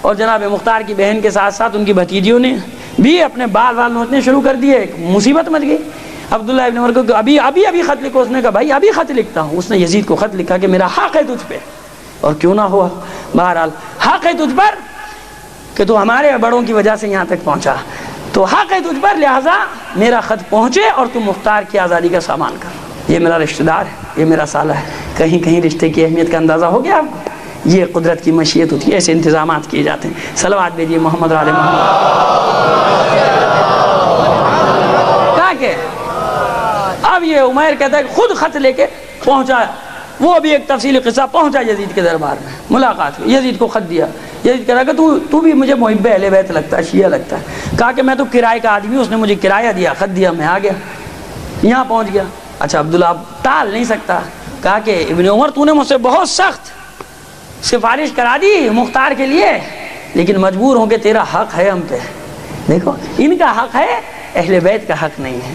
اور جناب مختار کی بہن کے ساتھ ساتھ ان کی بھتیجیوں نے بھی اپنے بال نوچنے شروع کر دیے، ایک مصیبت مچ گئی۔ عبداللہ ابن عمر کو ابھی خط لکھو. اس نے کہا بھائی ابھی خط لکھتا ہوں. اس نے یزید کو خط لکھا کہ میرا حق ہے تجھ پہ، اور کیوں نہ ہوا، بہرحال حق ہے تجھ پر کہ تو ہمارے بڑوں کی وجہ سے یہاں تک پہنچا، تو حق ہے تجھ پر، لہٰذا میرا خط پہنچے اور تم مختار کی آزادی کا سامان کر. یہ میرا رشتہ دار ہے، یہ میرا سالہ ہے. کہیں کہیں رشتے کی اہمیت کا اندازہ ہو گیا آپ کو. یہ قدرت کی مشیت ہوتی ہے، ایسے انتظامات کیے جاتے ہیں. صلوات بھیجیے محمد علیہ محمد. کہا کہ اب یہ عمیر کہتا ہے کہ خود خط لے کے پہنچا. وہ بھی ایک تفصیلی قصہ، پہنچا یزید کے دربار میں، ملاقات ہوئی، یزید کو خط دیا. یزید کہہ رہا کہ تو بھی مجھے محب اہل بیت لگتا ہے، شیعہ لگتا ہے. کہا کہ میں تو کرائے کا آدمی ہوں. اس نے مجھے کرایہ دیا، خط دیا، میں آ گیا، یہاں پہنچ گیا. اچھا عبداللہ اب ٹال نہیں سکتا. کہا کہ ابن عمر تو نے مجھ سے بہت سخت سفارش کرا دی مختار کے لیے، لیکن مجبور ہوں کہ تیرا حق ہے ہم پہ. دیکھو ان کا حق ہے، اہل بیت کا حق نہیں ہے.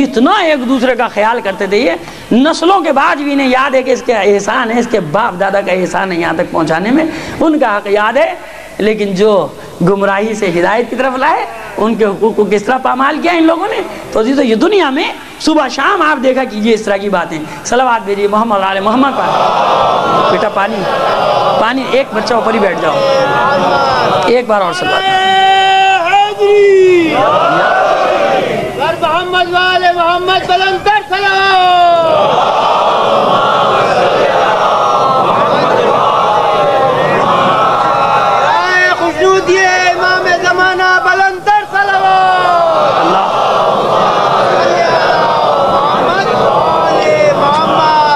اتنا ایک دوسرے کا خیال کرتے تھے. یہ نسلوں کے بعد بھی انہیں یاد ہے کہ اس کے احسان ہے، اس کے باپ دادا کا احسان ہے یہاں تک پہنچانے میں. ان کا حق یاد ہے، لیکن جو گمراہی سے ہدایت کی طرف لائے ان کے حقوق کو کس طرح پامال کیا ان لوگوں نے. تو عزیزو یہ دنیا میں صبح شام آپ دیکھا کیجیے اس طرح کی باتیں. صلوات بھیجیے محمد علیہ محمد پر. بیٹا پانی ایک بچہ اوپر ہی بیٹھ جاؤ، ایک بار اور صلوات. محمد والے محمد بلندر سلام. خوشنود یہ امام زمانہ بلندر سلام.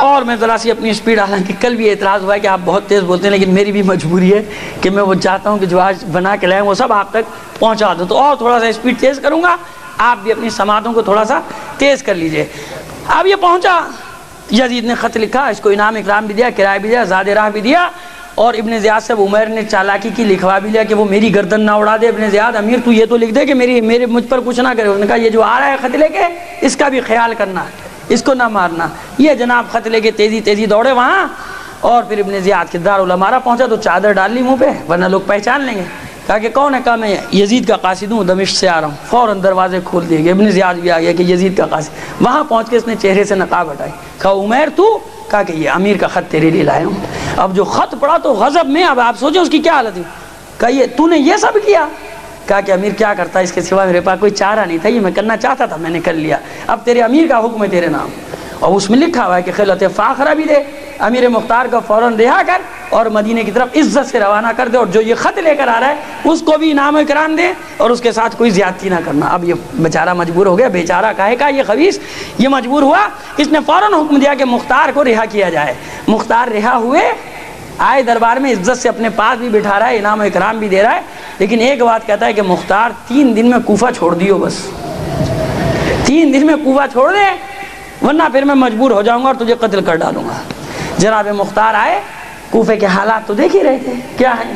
اور میں ذرا سی اپنی اسپیڈ، حالانکہ کل بھی اعتراض ہوا ہے کہ آپ بہت تیز بولتے ہیں، لیکن میری بھی مجبوری ہے کہ میں وہ چاہتا ہوں کہ جو آج بنا کے لائیں وہ سب آپ تک پہنچا دوں. تو اور تھوڑا سا اسپیڈ تیز کروں گا، آپ بھی اپنی سماعتوں کو تھوڑا سا تیز کر لیجئے. اب یہ پہنچا، یزید نے خط لکھا، اس کو انعام اکرام بھی دیا، کرایہ بھی دیا، زاد راہ بھی دیا. اور ابن زیاد سے عمیر نے چالاکی کی، لکھوا بھی لیا کہ وہ میری گردن نہ اڑا دے. ابن زیاد امیر تو یہ تو لکھ دے کہ میرے مجھ پر کچھ نہ کرے. اس نے کہا یہ جو آ رہا ہے خط لے کے اس کا بھی خیال کرنا، اس کو نہ مارنا. یہ جناب خط لے کے تیزی دوڑے وہاں، اور پھر ابن زیاد کے دارالامارہ پہنچا تو چادر ڈال لی منہ پہ ورنہ لوگ پہچان لیں گے. کہا کہ کون ہے؟ کہا میں یزید کا قاصد ہوں، دمشق سے آ رہا ہوں. فوراً دروازے کھول دیے گئے. ابن زیاد بھی آ گیا کہ یزید کا قاصد. وہاں پہنچ کے اس نے چہرے سے نقاب ہٹائی. کہا عمیر تو؟ کہا کہ یہ امیر کا خط تیرے لیے لایا ہوں. اب جو خط پڑھا تو غضب میں، اب آپ سوچیں اس کی کیا حالت ہے. کہا یہ تو نے یہ سب کیا؟ کہا کہ امیر کیا کرتا ہے، اس کے سوا میرے پاس کوئی چارہ نہیں تھا، یہ میں کرنا چاہتا تھا، میں نے کر لیا. اب تیرے امیر کا حکم ہے تیرے نام، اور اس میں لکھا ہوا ہے کہ خلعت فاخرہ بھی دے، امیر مختار کو فوراً رہا کر اور مدینے کی طرف عزت سے روانہ کر دے، اور جو یہ خط لے کر آ رہا ہے اس کو بھی انعام و اکرام دے اور اس کے ساتھ کوئی زیادتی نہ کرنا. اب یہ بیچارہ مجبور ہو گیا، بیچارہ کہے کا یہ خبیث، یہ مجبور ہوا. اس نے فوراً حکم دیا کہ مختار کو رہا کیا جائے. مختار رہا ہوئے، آئے دربار میں، عزت سے اپنے پاس بھی بٹھا رہا ہے، انعام و اکرام بھی دے رہا ہے. لیکن ایک بات کہتا ہے کہ مختار 3 دن میں کوفہ چھوڑ دیو، بس 3 دن میں کوفہ چھوڑ دے، ورنہ پھر میں مجبور ہو جاؤں گا اور تجھے قتل کر ڈالوں گا. جناب مختار آئے، کوفے کے حالات تو دیکھ ہی رہے تھے کیا ہیں.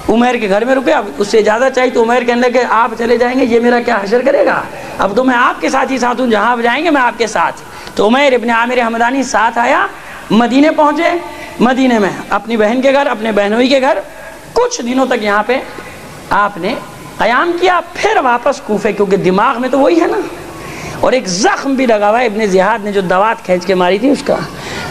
عمیر کے گھر میں رکے. اب اس سے اجازت چاہیے تو عمیر کہنے لگے کہ آپ چلے جائیں گے یہ میرا کیا حشر کرے گا، اب تو میں آپ کے ساتھ ہی ساتھ ہوں، جہاں آپ جائیں گے میں آپ کے ساتھ. تو عمیر ابن عامر حمدانی ساتھ آیا، مدینے پہنچے. مدینے میں اپنی بہن کے گھر، اپنے بہنوئی کے گھر کچھ دنوں تک یہاں پہ آپ نے قیام کیا. پھر واپس کوفے، کیونکہ دماغ میں تو وہی ہے نا. اور ایک زخم بھی لگا ہوا ہے، ابن زیاد نے جو دوات کھینچ کے ماری تھی اس کا.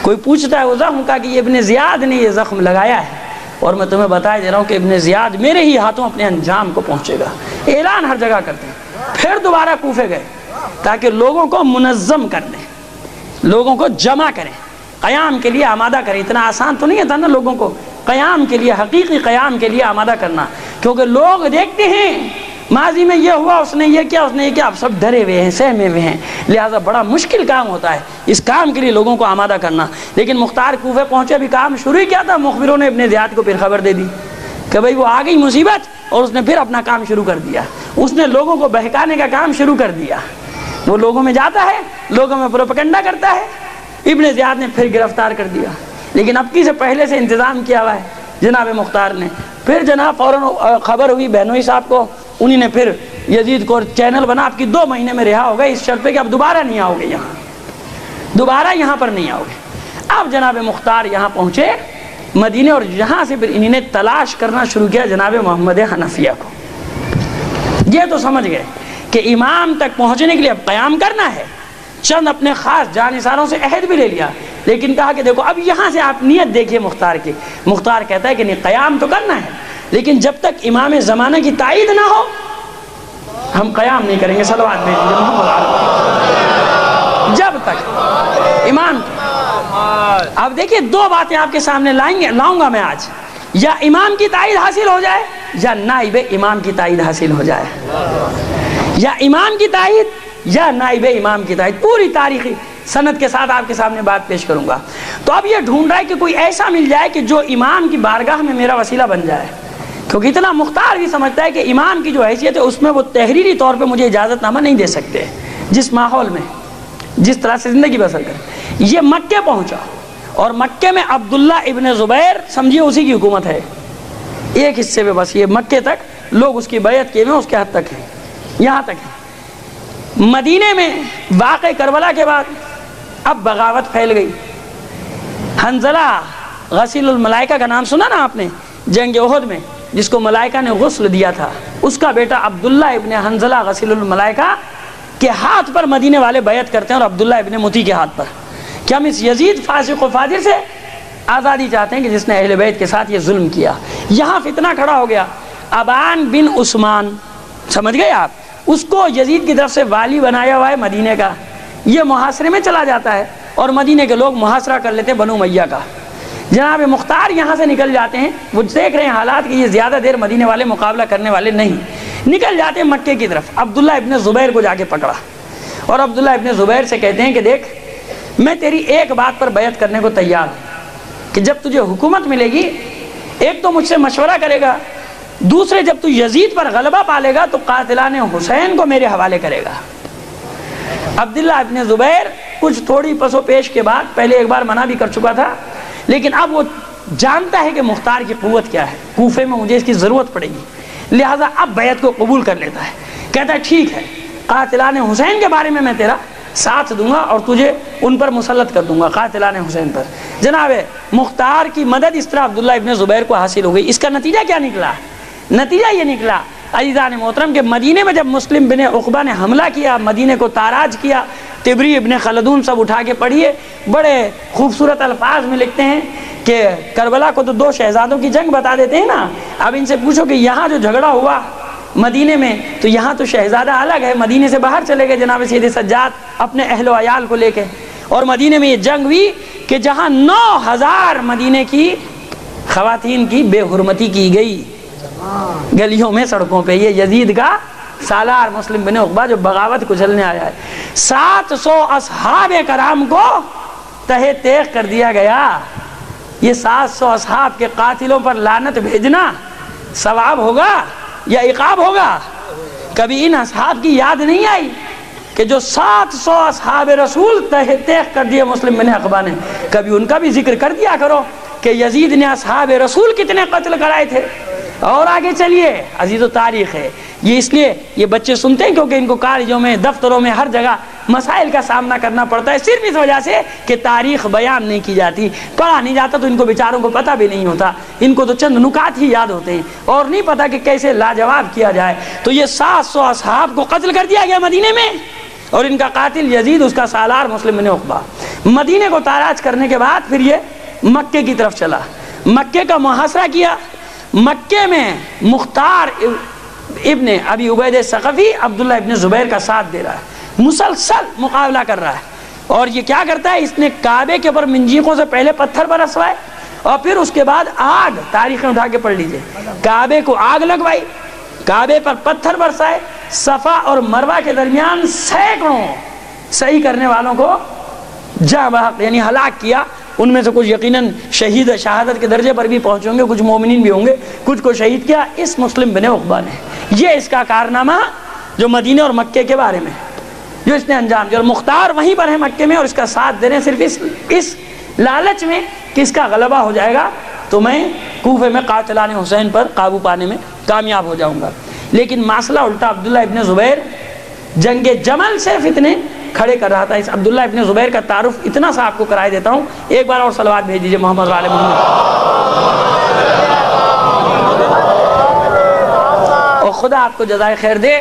کوئی پوچھتا ہے وہ زخم کا کہ یہ ابن زیاد نے یہ زخم لگایا ہے، اور میں تمہیں بتا دے رہا ہوں کہ ابن زیاد میرے ہی ہاتھوں اپنے انجام کو پہنچے گا. اعلان ہر جگہ کرتے ہیں. پھر دوبارہ کوفے گئے تاکہ لوگوں کو منظم کر دیں، لوگوں کو جمع کریں، قیام کے لیے آمادہ کریں. اتنا آسان تو نہیں تھا نا لوگوں کو قیام کے لیے، حقیقی قیام کے لیے آمادہ کرنا. کیونکہ لوگ دیکھتے ہیں ماضی میں یہ ہوا، اس نے یہ کیا، اس نے یہ کیا. اب سب ڈرے ہوئے ہیں، سہمے ہوئے ہیں، لہٰذا بڑا مشکل کام ہوتا ہے اس کام کے لیے لوگوں کو آمادہ کرنا. لیکن مختار کوفے پہنچے، بھی کام شروع ہی کیا تھا. مخبروں نے ابن زیاد کو پھر خبر دے دی کہ بھئی وہ آ گئی مصیبت، اور اس نے پھر اپنا کام شروع کر دیا. اس نے لوگوں کو بہکانے کا کام شروع کر دیا. وہ لوگوں میں جاتا ہے، لوگوں میں پروپیگنڈا کرتا ہے. ابن زیاد نے پھر گرفتار کر دیا، لیکن اب کی سے پہلے سے انتظام کیا ہوا ہے جناب مختار نے. پھر جناب فوراً خبر ہوئی بہنوئی صاحب کو، انہی نے پھر یزید کو چینل بنا، آپ کی 2 مہینے میں رہا ہوگا اس شرط پہ کہ اب دوبارہ نہیں آؤ گے یہاں، دوبارہ یہاں پر نہیں آؤ گے. اب جناب مختار یہاں پہنچے مدینے، اور یہاں سے پھر انہوں نے تلاش کرنا شروع کیا جناب محمد حنفیہ کو. یہ تو سمجھ گئے کہ امام تک پہنچنے کے لیے اب قیام کرنا ہے، چند اپنے خاص جانثاروں سے عہد بھی لے لیا، لیکن کہا کہ دیکھو اب یہاں سے آپ نیت دیکھیے مختار کی۔ مختار کہتا ہے کہ نہیں، قیام تو کرنا ہے، لیکن جب تک امام زمانہ کی تائید نہ ہو ہم قیام نہیں کریں گے۔ صلوات بھیجیے محمد علیہ، جب تک امام۔ اب دیکھیے دو باتیں آپ کے سامنے لاؤں گا میں آج، یا امام کی تائید حاصل ہو جائے یا نائب امام کی تائید حاصل ہو جائے، یا امام کی تائید یا نائب امام کی تائید۔ پوری تاریخی سند کے ساتھ آپ کے سامنے بات پیش کروں گا۔ تو اب یہ ڈھونڈ رہا ہے کہ کوئی ایسا مل جائے کہ جو امام کی بارگاہ میں میرا وسیلہ بن جائے، کیونکہ اتنا مختار بھی سمجھتا ہے کہ امام کی جو حیثیت ہے اس میں وہ تحریری طور پہ مجھے اجازت نامہ نہیں دے سکتے، جس ماحول میں جس طرح سے زندگی بسر کرے۔ یہ مکے پہنچا اور مکے میں عبداللہ ابن زبیر سمجھیے اسی کی حکومت ہے، ایک حصے پہ بس، یہ مکے تک لوگ اس کی بیعت کیے ہوئے اس کے حد تک ہیں، یہاں تک ہے۔ مدینے میں واقع کربلا کے بعد اب بغاوت پھیل گئی۔ حنظلہ غسیل الملائکہ کا نام سنا نا آپ نے، جنگ احد میں جس کو ملائکہ نے غسل دیا تھا، اس کا بیٹا عبداللہ ابن حنظلہ غسیل الملائکہ کے ہاتھ پر مدینے والے بیعت کرتے ہیں، اور عبداللہ ابن متی کے ہاتھ پر، کہ ہم اس یزید فاسق و فاجر سے آزادی چاہتے ہیں کہ جس نے اہل بیت کے ساتھ یہ ظلم کیا۔ یہاں فتنہ کھڑا ہو گیا۔ ابان بن عثمان، سمجھ گئے آپ، اس کو یزید کی طرف سے والی بنایا ہوا ہے مدینے کا، یہ محاصرے میں چلا جاتا ہے اور مدینے کے لوگ محاصرہ کر لیتے بنو امیہ کا۔ جناب مختار یہاں سے نکل جاتے ہیں، وہ دیکھ رہے ہیں حالات کہ یہ زیادہ دیر مدینے والے مقابلہ کرنے والے نہیں، نکل جاتے ہیں مکے کی طرف۔ عبداللہ ابن زبیر کو جا کے پکڑا اور عبداللہ ابن زبیر سے کہتے ہیں کہ دیکھ میں تیری ایک بات پر بیعت کرنے کو تیار ہوں کہ جب تجھے حکومت ملے گی ایک تو مجھ سے مشورہ کرے گا، دوسرے جب تو یزید پر غلبہ پالے گا تو قاتلان حسین کو میرے حوالے کرے گا۔ عبداللہ ابن زبیر کچھ تھوڑی پس و پیش کے بعد، پہلے ایک بار منع بھی کر چکا تھا، لیکن اب وہ جانتا ہے کہ مختار کی قوت کیا ہے، کوفے میں مجھے اس کی ضرورت پڑے گی، لہٰذا اب بیعت کو قبول کر لیتا ہے۔ کہتا ہے ٹھیک ہے، قاتلان حسین کے بارے میں تیرا ساتھ دوں گا اور تجھے ان پر مسلط کر دوں گا، قاتلان حسین پر۔ جناب مختار کی مدد اس طرح عبداللہ ابن زبیر کو حاصل ہو گئی۔ اس کا نتیجہ کیا نکلا؟ نتیجہ یہ نکلا عزیزان محترم کہ مدینے میں جب مسلم بن عقبہ نے حملہ کیا، مدینے کو تاراج کیا، طبری ابن خلدون سب اٹھا کے پڑھیے، بڑے خوبصورت الفاظ میں لکھتے ہیں کہ کربلا کو تو دو شہزادوں کی جنگ بتا دیتے ہیں نا، اب ان سے پوچھو کہ یہاں جو جھگڑا ہوا مدینے میں تو یہاں تو شہزادہ الگ ہے، مدینے سے باہر چلے گئے جناب سید سجاد اپنے اہل و عیال کو لے کے، اور مدینے میں یہ جنگ ہوئی کہ جہاں 9000 مدینے کی خواتین کی بے حرمتی کی گئی گلیوں میں، سڑکوں پہ۔ یہ یزید کا سالار مسلم بن عقبہ جو بغاوت کچلنے آیا ہے۔ 700 اصحاب کرام کو تہہ تیغ کر دیا گیا۔ یہ 700 اصحاب کے قاتلوں پر لعنت بھیجنا ثواب ہوگا یا عقاب ہوگا؟ کبھی ان اصحاب کی یاد نہیں آئی کہ جو 700 اصحاب رسول تہہ تیغ کر دیے مسلم بن عقبہ نے؟ کبھی ان کا بھی ذکر کر دیا کرو کہ یزید نے اصحاب رسول کتنے قتل کرائے تھے۔ اور آگے چلیے، عزیز و تاریخ ہے یہ، اس لیے یہ بچے سنتے ہیں کیونکہ ان کو کالجوں میں، دفتروں میں، ہر جگہ مسائل کا سامنا کرنا پڑتا ہے، صرف اس وجہ سے کہ تاریخ بیان نہیں کی جاتی، پڑھا نہیں جاتا، تو ان کو بیچاروں کو پتہ بھی نہیں ہوتا، ان کو تو چند نکات ہی یاد ہوتے ہیں اور نہیں پتا کہ کیسے لاجواب کیا جائے۔ تو یہ 700 اصحاب کو قتل کر دیا گیا مدینے میں، اور ان کا قاتل یزید، اس کا سالار مسلم بن عقبہ۔ مدینے کو تاراج کرنے کے بعد پھر یہ مکے کی طرف چلا، مکے کا محاصرہ کیا۔ مکے میں مختار ابن ابی عبید ثقفی عبداللہ ابن زبیر کا ساتھ دے رہا ہے، مسلسل مقابلہ کر رہا ہے، اور یہ کیا کرتا ہے، اس نے کعبے کے اوپر منجیقوں سے پہلے پتھر برسوائے اور پھر اس کے بعد آگ، تاریخیں اٹھا کے پڑھ لیجئے، کعبے کو آگ لگوائی، کعبے پر پتھر برسائے، صفا اور مروہ کے درمیان سینکڑوں صحیح کرنے والوں کو جاں بحق یعنی ہلاک کیا۔ ان میں سے کچھ یقیناً شہید شہادت کے درجے پر بھی پہنچے ہوں گے، کچھ مومنین بھی ہوں گے، کچھ کو شہید کیا اس مسلم بن عقبہ نے۔ یہ اس کا کارنامہ جو مدینے اور مکے کے بارے میں جو اس نے انجام دیا، اور مختار وہیں پر ہے مکے میں، اور اس کا ساتھ دے رہے ہیں صرف اس لالچ میں کہ اس کا غلبہ ہو جائے گا تو میں کوفے میں قاتلان حسین پر قابو پانے میں کامیاب ہو جاؤں گا۔ لیکن مسئلہ الٹا، عبداللہ ابن زبیر جنگ جمل سے فتنے کھڑے کر رہا تھا۔ اس عبداللہ ابن زبیر کا تعارف اتنا سا آپ کو کرائے دیتا ہوں، ایک بار اور صلوات بھیج دیجئے محمد وعلی محمد۔ اور خدا آپ کو جزائے خیر دے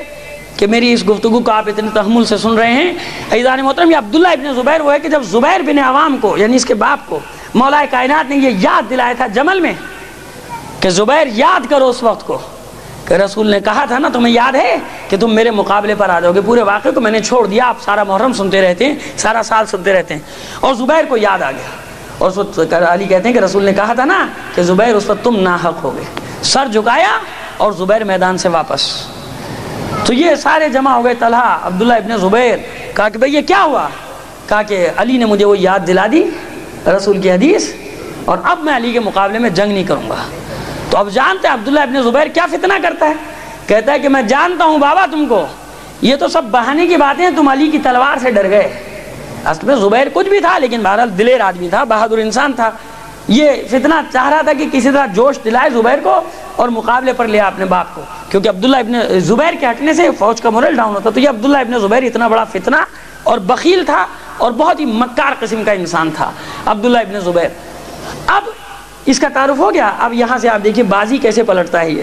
کہ میری اس گفتگو کو آپ اتنے تحمل سے سن رہے ہیں. عزیزان محترم، یہ عبداللہ ابن زبیر وہ ہے کہ جب زبیر بن عوام کو یعنی اس کے باپ کو مولا کائنات نے یہ یاد دلایا تھا جمل میں کہ زبیر یاد کرو اس وقت کو کہ رسول نے کہا تھا نا تمہیں یاد ہے کہ تم میرے مقابلے پر آ جاؤ گے. پورے واقعے کو میں نے چھوڑ دیا، آپ سارا محرم سنتے رہتے ہیں، سارا سال سنتے رہتے ہیں. اور زبیر کو یاد آ گیا. اور علی کہتے ہیں کہ رسول نے کہا تھا نا کہ زبیر اس وقت تم ناحق ہو گئے. سر جھکایا اور زبیر میدان سے واپس. تو یہ سارے جمع ہو گئے. طلحہ، عبداللہ ابن زبیر. کہا کہ بھئی یہ کیا ہوا؟ کہا کہ علی نے مجھے وہ یاد دلا دی رسول کی حدیث، اور اب میں علی کے مقابلے میں جنگ نہیں کروں گا. تو اب جانتے ہیں عبداللہ ابن زبیر کیا فتنہ کرتا ہے. کہتا ہے کہ میں جانتا ہوں بابا تم کو، یہ تو سب بہانے کی باتیں ہیں، تم علی کی تلوار سے ڈر گئے. اصل میں زبیر کچھ بھی تھا لیکن بہرحال دلیر آدمی تھا، بہادر انسان تھا. یہ فتنہ چاہ رہا تھا کہ کسی طرح جوش دلائے زبیر کو اور مقابلے پر لیا اپنے باپ کو، کیونکہ عبداللہ ابن زبیر کے ہٹنے سے فوج کا مورل ڈاؤن ہوتا. تو یہ عبداللہ ابن زبیر اتنا بڑا فتنہ اور بخیل تھا اور بہت ہی مکار قسم کا انسان تھا عبداللہ ابن زبیر. اب اس کا تعارف ہو گیا. اب یہاں سے آپ دیکھیے بازی کیسے پلٹتا ہے. یہ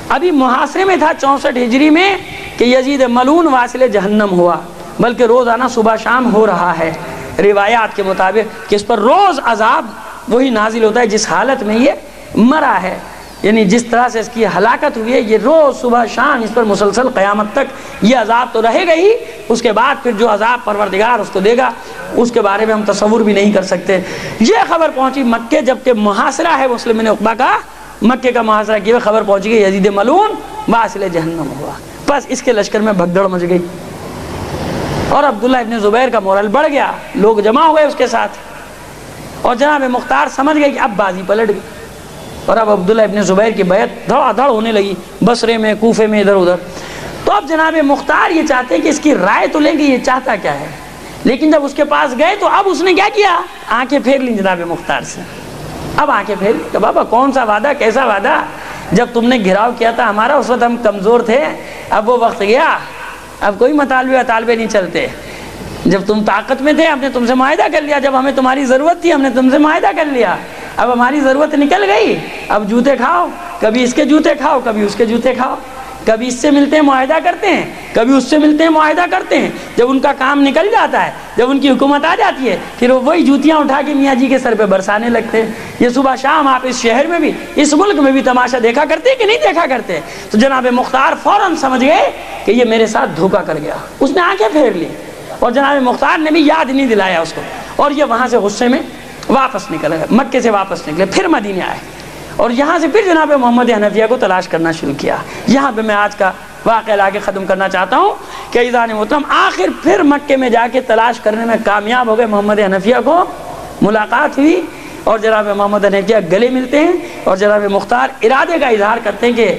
ابھی محاصرے میں تھا 64 ہجری میں کہ یزید ملعون واصل جہنم ہوا، بلکہ روزانہ صبح شام ہو رہا ہے روایات کے مطابق کہ اس پر روز عذاب وہی نازل ہوتا ہے جس حالت میں یہ مرا ہے. یعنی جس طرح سے اس کی ہلاکت ہوئی ہے یہ روز صبح شام اس پر مسلسل قیامت تک یہ عذاب تو رہے گا ہی. اس کے بعد پھر جو عذاب پروردگار اس کو دے گا اس کے بارے میں ہم تصور بھی نہیں کر سکتے. یہ خبر پہنچی مکے، جبکہ محاصرہ ہے مسلم بن عقبہ کا، مکے کا محاصرہ کیا، خبر پہنچ گئی یزید ملعون واصل جہنم ہوا. بس اس کے لشکر میں بھگدڑ مچ گئی اور عبداللہ ابن زبیر کا مورل بڑھ گیا. لوگ جمع ہوئے اس کے ساتھ اور جناب مختار سمجھ گئے کہ اب بازی پلٹ گئی. اور اب عبداللہ ابن زبیر کی بیعت دھڑا دھڑ ہونے لگی بصرے میں، کوفے میں، ادھر ادھر. تو اب جناب مختار یہ چاہتے کہ اس کی رائے تو لیں گے یہ چاہتا کیا ہے. لیکن جب اس کے پاس گئے تو اب اس نے کیا کیا، آنکھیں پھیر لی جناب مختار سے. اب آنکھیں پھیر لی کہ بابا کون سا وعدہ، کیسا وعدہ، جب تم نے گھراؤ کیا تھا ہمارا اس وقت ہم کمزور تھے، اب وہ وقت گیا، اب کوئی مطالبے نہیں چلتے. جب تم طاقت میں تھے ہم نے تم سے معاہدہ کر لیا، جب ہمیں تمہاری ضرورت تھی ہم نے تم سے معاہدہ کر لیا، اب ہماری ضرورت نکل گئی، اب جوتے کھاؤ، کبھی اس کے جوتے کھاؤ کبھی اس کے جوتے کھاؤ، کبھی اس سے ملتے ہیں معاہدہ کرتے ہیں کبھی اس سے ملتے ہیں معاہدہ کرتے ہیں. جب ان کا کام نکل جاتا ہے، جب ان کی حکومت آ جاتی ہے، پھر وہ وہی جوتیاں اٹھا کے میاں جی کے سر پہ برسانے لگتے ہیں. یہ صبح شام آپ اس شہر میں بھی اس ملک میں بھی تماشا دیکھا کرتے کہ نہیں دیکھا کرتے. تو جناب مختار فوراً سمجھ گئے کہ یہ میرے ساتھ دھوکہ کر گیا. اس نے آنکھیں پھیر لی اور جناب مختار نے بھی یاد نہیں دلایا اس کو، اور یہ وہاں سے غصے میں واپس نکل گئے، مکے سے واپس نکلے، پھر مدینے آئے اور یہاں سے پھر جناب محمد حنفیہ کو تلاش کرنا شروع کیا. یہاں پہ میں آج کا واقعہ لا کے ختم کرنا چاہتا ہوں کہ عزیزان محترم آخر پھر مکے میں جا کے تلاش کرنے میں کامیاب ہو گئے. محمد حنفیہ کو ملاقات ہوئی اور جناب محمد حنفیہ گلے ملتے ہیں اور جناب مختار ارادے کا اظہار کرتے ہیں کہ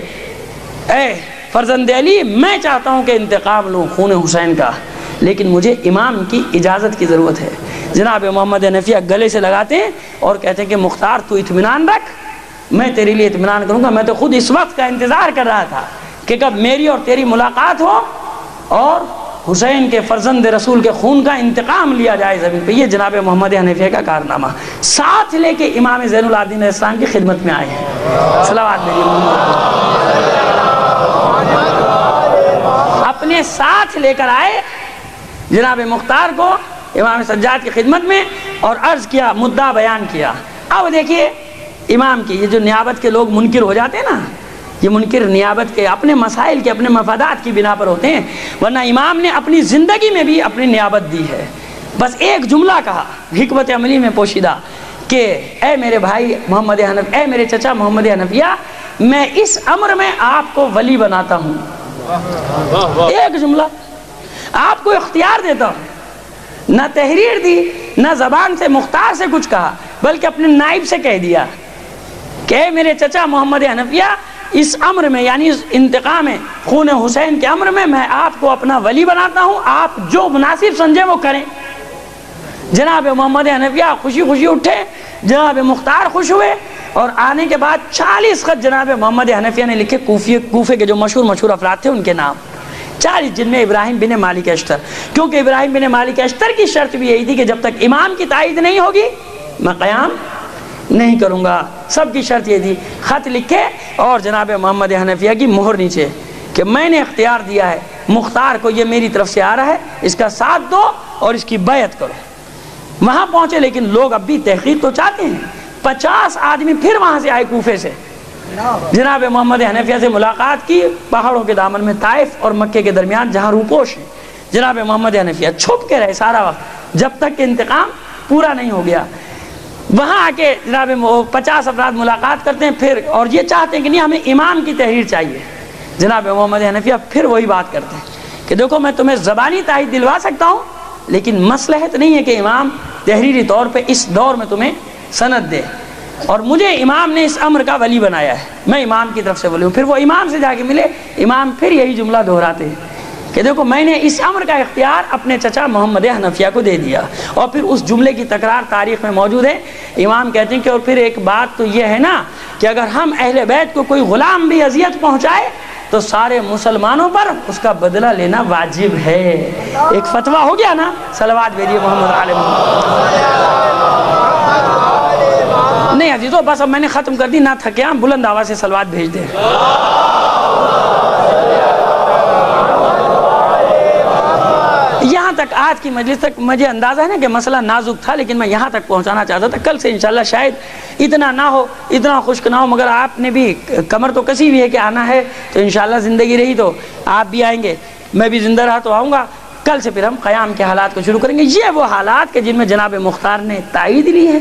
اے فرزند علی، میں چاہتا ہوں کہ انتقام لوں خون حسین کا، لیکن مجھے امام کی اجازت کی ضرورت ہے. جناب محمد حنفیہ گلے سے لگاتے ہیں اور کہتے ہیں کہ مختار تو اطمینان رکھ، میں تیرے لیے اطمینان کروں گا. میں تو خود اس وقت کا انتظار کر رہا تھا کہ کب میری اور تیری ملاقات ہو اور حسین کے فرزند رسول کے خون کا انتقام لیا جائے زمین پہ. یہ جناب محمد حنفیہ کا کارنامہ ساتھ لے کے امام زین العابدین علیہ السلام کی خدمت میں آئے ہیں. صلوات میری اپنے ساتھ لے کر آئے جناب مختار کو امام سجاد کی خدمت میں اور عرض کیا، مدعا بیان کیا. اب دیکھیے امام کی یہ جو نیابت کے لوگ منکر ہو جاتے ہیں نا، یہ منکر نیابت کے اپنے مسائل کے اپنے مفادات کی بنا پر ہوتے ہیں، ورنہ امام نے اپنی زندگی میں بھی اپنی نیابت دی ہے. بس ایک جملہ کہا حکمت عملی میں پوشیدہ کہ اے میرے بھائی محمد حنفیہ، اے میرے چچا محمد حنفیہ، میں اس امر میں آپ کو ولی بناتا ہوں. ایک جملہ آپ کو اختیار دیتا ہوں. نہ تحریر دی، نہ زبان سے مختار سے کچھ کہا، بلکہ اپنے نائب سے کہہ دیا کہ اے میرے چچا محمد حنفیہ، اس امر میں یعنی اس انتقام خون حسین کے امر میں آپ کو اپنا ولی بناتا ہوں، آپ جو مناسب سمجھے وہ کریں. جناب محمد حنفیہ خوشی خوشی اٹھے، جناب مختار خوش ہوئے اور آنے کے بعد 40 خط جناب محمد حنفیہ نے لکھے کوفے کے جو مشہور افراد تھے ان کے نام، 40، جن میں ابراہیم بن مالک اشتر. کیونکہ ابراہیم بن مالک اشتر کی شرط بھی یہی تھی کہ جب تک امام کی تائید نہیں ہوگی میں قیام نہیں کروں گا. سب کی شرط یہ تھی. خط لکھے اور جناب محمد حنفیہ کی مہر نیچے کہ میں نے اختیار دیا ہے مختار کو یہ میری طرف سے آ رہا ہے، اس کا ساتھ دو اور اس کی بیعت کرو۔ وہاں پہنچے، لیکن لوگ اب بھی تحقیق تو چاہتے ہیں۔ 50 آدمی پھر وہاں سے آئے کوفے سے، جناب محمد حنفیہ سے ملاقات کی پہاڑوں کے دامن میں، طائف اور مکے کے درمیان جہاں روپوش ہے۔ جناب محمد حنفیہ چھپ کے رہے سارا وقت جب تک کہ انتقام پورا نہیں ہو گیا۔ وہاں آ کے جناب 50 افراد ملاقات کرتے ہیں پھر، اور یہ چاہتے ہیں کہ نہیں ہمیں امام کی تحریر چاہیے۔ جناب محمد حنفیہ پھر وہی بات کرتے ہیں کہ دیکھو میں تمہیں زبانی تائید دلوا سکتا ہوں، لیکن مصلحت نہیں ہے کہ امام تحریری طور پہ اس دور میں تمہیں سند دے، اور مجھے امام نے اس امر کا ولی بنایا ہے، میں امام کی طرف سے ولی ہوں۔ پھر وہ امام سے جا کے ملے، امام پھر یہی جملہ دہراتے ہیں کہ دیکھو میں نے اس امر کا اختیار اپنے چچا محمد حنفیہ کو دے دیا، اور پھر اس جملے کی تکرار تاریخ میں موجود ہے۔ امام کہتے ہیں کہ اور پھر ایک بات تو یہ ہے نا کہ اگر ہم اہل بیت کو کوئی غلام بھی اذیت پہنچائے تو سارے مسلمانوں پر اس کا بدلہ لینا واجب ہے۔ ایک فتویٰ ہو گیا نا، صلوات بھیجیے محمد علیہ محمد۔ نہیں عزیزو، بس اب میں نے ختم کر دی، نہ تھکے، بلند آواز سے صلوات بھیج دیں۔ یہاں تک آج کی مجلس تک مجھے اندازہ ہے نا کہ مسئلہ نازک تھا، لیکن میں یہاں تک پہنچانا چاہتا تھا۔ کل سے انشاءاللہ شاید اتنا نہ ہو، اتنا خشک نہ ہو، مگر آپ نے بھی کمر تو کسی بھی ہے کہ آنا ہے تو انشاءاللہ زندگی رہی تو آپ بھی آئیں گے، میں بھی زندہ رہا تو آؤں گا۔ کل سے پھر ہم قیام کے حالات کو شروع کریں گے۔ یہ وہ حالات کہ جن میں جناب مختار نے تائید لی ہے،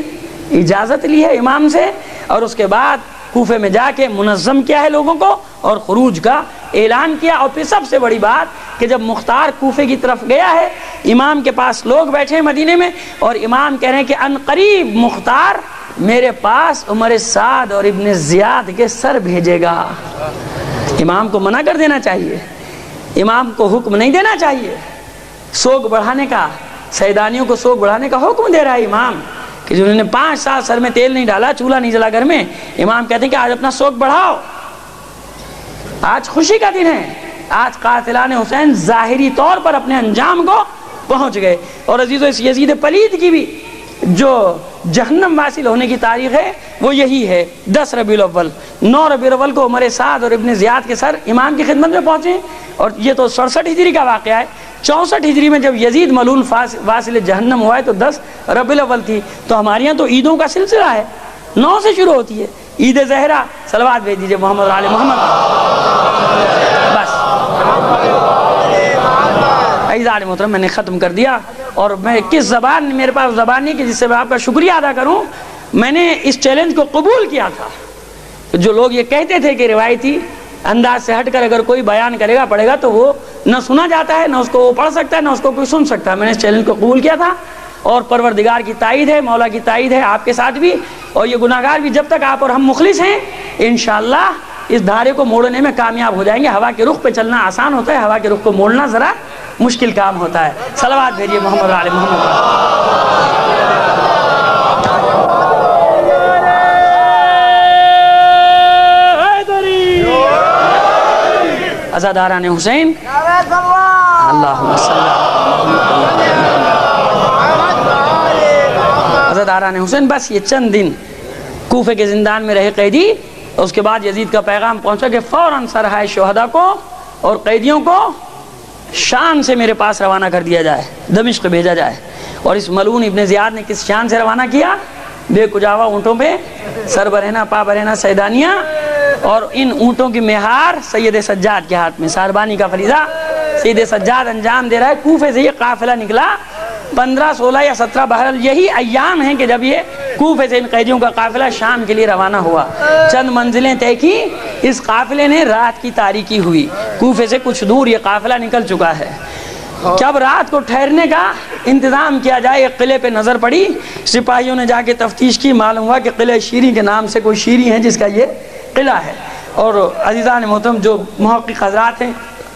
اجازت لی ہے امام سے، اور اس کے بعد کوفے میں جا کے منظم کیا ہے لوگوں کو، اور خروج کا اعلان کیا۔ اور پھر سب سے بڑی بات کہ جب مختار کوفے کی طرف گیا ہے، امام کے پاس لوگ بیٹھے ہیں مدینے میں، اور امام کہہ رہے ہیں کہ ان قریب مختار میرے پاس عمر سعد اور ابن زیاد کے سر بھیجے گا۔ امام کو منع کر دینا چاہیے، امام کو حکم نہیں دینا چاہیے سوگ بڑھانے کا۔ سیدانیوں کو سوگ بڑھانے کا حکم دے رہا ہے امام کہ جنہوں نے 5 سال سر میں تیل نہیں ڈالا، چولہا نہیں جلا گھر میں، امام کہتے ہیں کہ آج اپنا سوگ بڑھاؤ، آج خوشی کا دن ہے، آج قاتلان حسین ظاہری طور پر اپنے انجام کو پہنچ گئے۔ اور عزیزو، اس یزید پلید کی بھی جو جہنم واصل ہونے کی تاریخ ہے وہ یہی ہے، 10 ربیع الاول۔ 9 ربیع الاول کو عمر سعد اور ابن زیاد کے سر امام کی خدمت میں پہنچے، اور یہ تو 67 ہجری کا واقعہ ہے۔ 64 ہجری میں جب یزید ملعون واصل جہنم ہوا ہے تو 10 ربیع الاول تھی۔ تو ہمارے یہاں تو عیدوں کا سلسلہ ہے، 9 سے شروع ہوتی ہے، عید زہرا۔ صلوات بھیج دیجیے محمد علی محمد۔ بس عزیزان محترم، میں نے ختم کر دیا، اور میں کس زبان، میرے پاس زبان نہیں کہ جس سے میں آپ کا شکریہ ادا کروں۔ میں نے اس چیلنج کو قبول کیا تھا۔ جو لوگ یہ کہتے تھے کہ روایتی انداز سے ہٹ کر اگر کوئی بیان کرے گا پڑھے گا تو وہ نہ سنا جاتا ہے، نہ اس کو وہ پڑھ سکتا ہے، نہ اس کو کوئی سن سکتا ہے، میں نے اس چیلنج کو قبول کیا تھا، اور پروردگار کی تائید ہے، مولا کی تائید ہے آپ کے ساتھ بھی، اور یہ گناہگار بھی جب تک آپ اور ہم مخلص ہیں انشاءاللہ اس دھارے کو موڑنے میں کامیاب ہو جائیں گے۔ ہوا کے رخ پہ چلنا آسان ہوتا ہے، ہوا کے رخ کو موڑنا ذرا مشکل کام ہوتا ہے۔ صلوات بھیجیے محمد علی محمد۔ عزاداران حسین، اللہم صلی عزاداران حسین۔ بس یہ چند دن کوفے کے زندان میں رہے قیدی، اس کے بعد یزید کا پیغام پہنچا کہ فوراً سرحائے شہداء کو اور قیدیوں کو شام سے میرے پاس روانہ کر دیا جائے، دمشق بھیجا جائے۔ اور اس ملعون ابن زیاد نے کس شان سے روانہ کیا؟ بے کجاوا اونٹوں پہ، سر برہنہ پا برہنہ سیدانیاں، اور ان اونٹوں کی مہار سید سجاد کے ہاتھ میں، ساربانی کا فریضہ سید سجاد انجام دے رہا ہے۔ کوفے سے یہ قافلہ نکلا 15، 16 یا 17، بہرحال یہی ایام ہیں کہ جب یہ کوفے سے ان قیدیوں کا قافلہ شام کے لیے روانہ ہوا۔ چند منزلیں طے کی، اس قافلے نے رات کی تاریکی ہوئی، کوفے سے کچھ دور یہ قافلہ نکل چکا ہے۔ جب رات کو ٹھہرنے کا انتظام کیا جائے، ایک قلعے پہ نظر پڑی، سپاہیوں نے جا کے تفتیش کی، معلوم ہوا کہ قلعہ شیری کے نام سے کوئی شیری ہے جس کا یہ قلعہ ہے۔ اور عزیزان محترم، جو محقق حضرات ہیں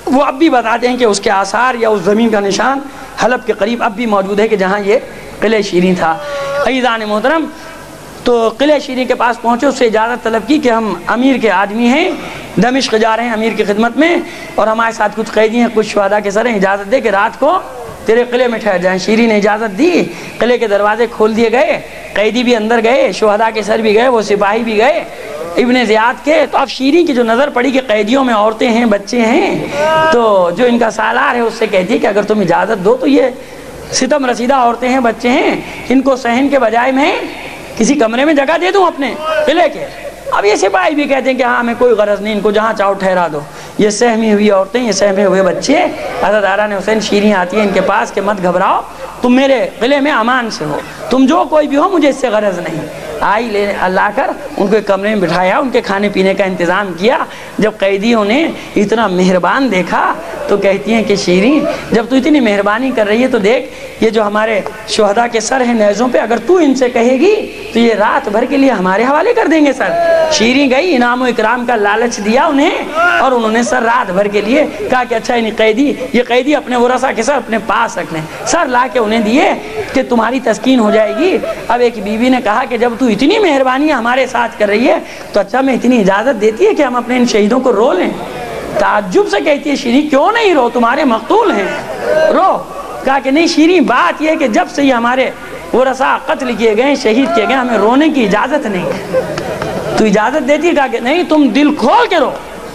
وہ اب بھی بتاتے ہیں کہ اس کے آثار یا اس زمین کا نشان حلب کے قریب اب بھی موجود ہے کہ جہاں یہ قلعہ شیری تھا۔ عزیزان محترم، تو قلعہ شیری کے پاس پہنچے، اس سے اجازت طلب کی کہ ہم امیر کے آدمی ہیں، دمشق جا رہے ہیں امیر کی خدمت میں، اور ہمارے ساتھ کچھ قیدی ہیں، کچھ شہداء کے سر ہیں، اجازت دے کہ رات کو تیرے قلعے میں ٹھہر جائیں۔ شیری نے اجازت دی، قلعے کے دروازے کھول دیے گئے، قیدی بھی اندر گئے، شہداء کے سر بھی گئے، وہ سپاہی بھی گئے۔ ابن زیاد کے. تو اب شیریں کی جو نظر پڑی کہ قیدیوں میں عورتیں ہیں, بچے ہیں, تو جو ان کا سالار ہے اس سے کہتی ہے کہ اگر تم اجازت دو تو یہ ستم رسیدہ عورتیں ہیں, بچے ہیں, ان کو صحن کے بجائے میں کسی کمرے میں جگہ دے دوں اپنے قلعے کے. اب یہ سپاہی بھی کہتے ہیں کہ ہاں ہمیں کوئی غرض نہیں, ان کو جہاں چاہو ٹھہرا دو. یہ سہمی ہوئی عورتیں, یہ سہمے ہوئے بچے. حضرت آران حسین شیریں آتی ہے ان کے پاس کہ مت گھبراؤ, تم میرے قلعے میں امان سے ہو, تم جو کوئی بھی ہو مجھے اس سے غرض نہیں. آئی لے لا کر ان کو ایک کمرے میں بٹھایا, ان کے کھانے پینے کا انتظام کیا. جب قیدیوں نے اتنا مہربان دیکھا تو کہتی ہیں کہ شیریں جب تو اتنی مہربانی کر رہی ہے تو دیکھ یہ جو ہمارے شہداء کے سر ہیں نیزوں پہ, اگر تو ان سے کہے گی تو یہ رات بھر کے لیے ہمارے حوالے کر دیں گے سر. شیریں گئی, انعام و اکرام کا لالچ دیا انہیں, اور انہوں نے سر رات بھر کے لیے کہا کہ اچھا یہ قیدی اپنے ورثاء کے سر اپنے پاس رکھ لیں. سر لا کے انہیں دیے کہ تمہاری تسکین ہو جائے گی. اب ایک بیوی نے کہا کہ جب تو اتنی مہربانی ہمارے ساتھ کر رہی ہے تو اچھا میں اتنی اجازت دیتی ہے کہ ہم اپنے ان شہیدوں کو رو لیں. تعجب سے کہتی ہے شیریں کیوں نہیں رو, تمہارے مقتول ہیں, رو. کہا کہ نہیں شیریں بات یہ ہے کہ جب سے یہ ہمارے ورثاء قتل کیے گئے, شہید کیے گئے, ہمیں رونے کی اجازت نہیں ہے. تو اجازت دیتی ہے؟ کہا کہ نہیں تم دل کھول کے رو,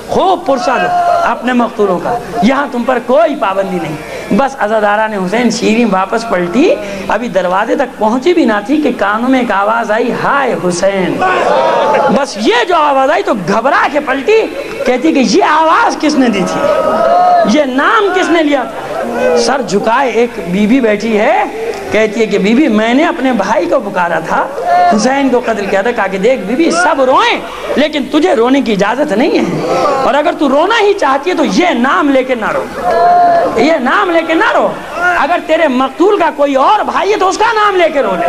خوب پرسہ دو اپنے مقتولوں کا, یہاں تم پر کوئی پابندی نہیں. بس عزاداران حسین شیریں واپس پلٹی, ابھی دروازے تک پہنچی بھی نہ تھی کہ کانوں میں ایک آواز آئی, ہائے حسین. بس یہ جو آواز آئی تو گھبرا کے پلٹی, کہتی کہ یہ آواز کس نے دی تھی, یہ نام کس نے لیا تھا. سر جھکائے ایک بی بی بیٹھی ہے, کہتی ہے کہ بی بی میں نے اپنے بھائی کو پکارا تھا, حسین کو قتل کیا تھا. کہا کہ دیکھ بی بی سب روئیں لیکن تجھے رونے کی اجازت نہیں ہے, اور اگر تو رونا ہی چاہتی ہے تو یہ نام لے کے نہ رو, یہ نام لے کے نہ رو. اگر تیرے مقتول کا کوئی اور بھائی ہے تو اس کا نام لے کے رو لے.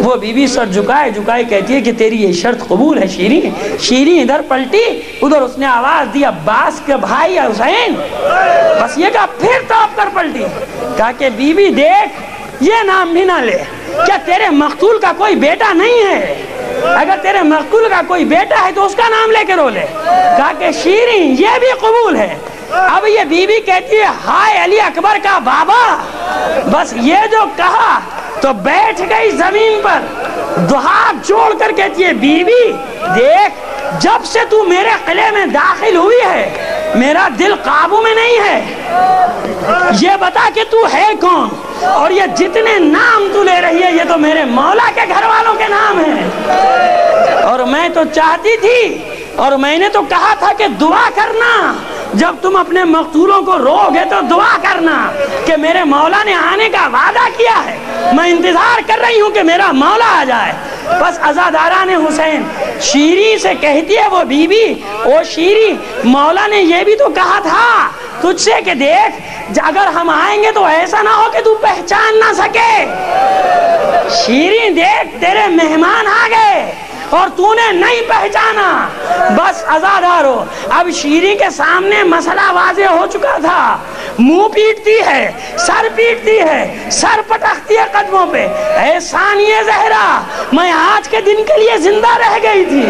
وہ بی بی سر جھکائے کہتی ہے کہ تیری یہ شرط قبول ہے شیریں. شیریں ادھر پلٹی, ادھر اس نے آواز دی عباس کے بھائی حسین. بس یہ کہا پھر توپ کر پلٹی, کہا کہ بی بی دیکھ یہ نام بھی نہ لے, کیا تیرے مقتول کا کوئی بیٹا نہیں ہے؟ اگر تیرے مقتول کا کوئی بیٹا ہے تو اس کا نام لے کے رو لے. کہا کہ شیریں یہ بھی قبول ہے. اب یہ بی بی کہتی ہے ہائے علی اکبر کا بابا. بس یہ جو کہا تو بیٹھ گئی زمین پر, دو ہاتھ جوڑ کر کہتی ہے بی بی دیکھ جب سے تو میرے قلعے میں داخل ہوئی ہے میرا دل قابو میں نہیں ہے. یہ بتا کہ تو ہے کون, اور یہ جتنے نام تو لے رہی ہے یہ تو میرے مولا کے گھر والوں کے نام ہیں. اور میں تو چاہتی تھی, اور میں نے تو کہا تھا کہ دعا کرنا, جب تم اپنے مقتولوں کو رو گے تو دعا کرنا کہ میرے مولا نے آنے کا وعدہ کیا ہے, میں انتظار کر رہی ہوں کہ میرا مولا آ جائے. بس عزاداران حسین شیریں سے کہتی ہے وہ بی بی, او شیریں مولا نے یہ بھی تو کہا تھا تجھ سے کہ دیکھ اگر ہم آئیں گے تو ایسا نہ ہو کہ تو پہچان نہ سکے. شیریں دیکھ تیرے مہمان آ گئے اور تو نے نہیں پہچانا. بس عزادارو اب شیریں کے سامنے مسئلہ واضح ہو چکا تھا, منہ پیٹتی ہے, سر پیٹتی ہے, سر پٹکتی ہے قدموں پہ. اے ثانیہ زہرا میں آج کے دن کے لیے زندہ رہ گئی تھی,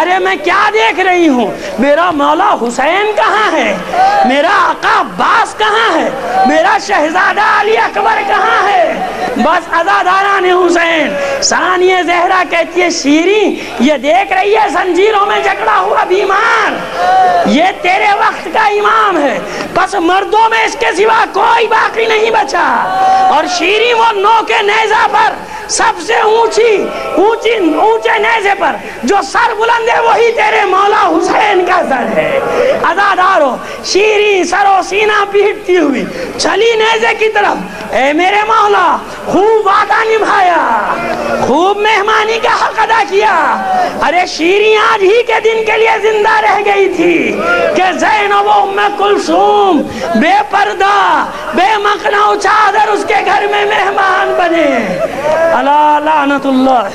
ارے میں کیا دیکھ رہی ہوں, میرا مولا حسین کہاں ہے, میرا آقا عباس کہاں ہے, میرا شہزادہ علی اکبر کہاں ہے. بس عزاداران حسین ثانیہ زہرا کہتی ہے شیریں یہ دیکھ رہی ہے زنجیروں میں جکڑا ہوا بیمار, یہ تیرے وقت کا امام ہے, بس مردوں میں اس کے سوا کوئی باقی نہیں بچا. اور شیریں وہ نو کے نیزہ پر سب سے اونچے نیزے پر جو سر بلند ہے وہی تیرے مولا حسین کا سر ہے. عزادارو شیریں سر و سینہ پیٹتی ہوئی چلی نیزے کی طرف, اے میرے مولا خوب وعدہ نبھایا, خوب مہمانی کا حق ادا کیا. ارے شیریں آج ہی کے دن کے لیے زندہ رہ گئی تھی کہ زینب و ام کلثوم بے پردہ بے مخنہ و چادر اس کے گھر میں مہمان بنے. اللہ لعنت اللہ.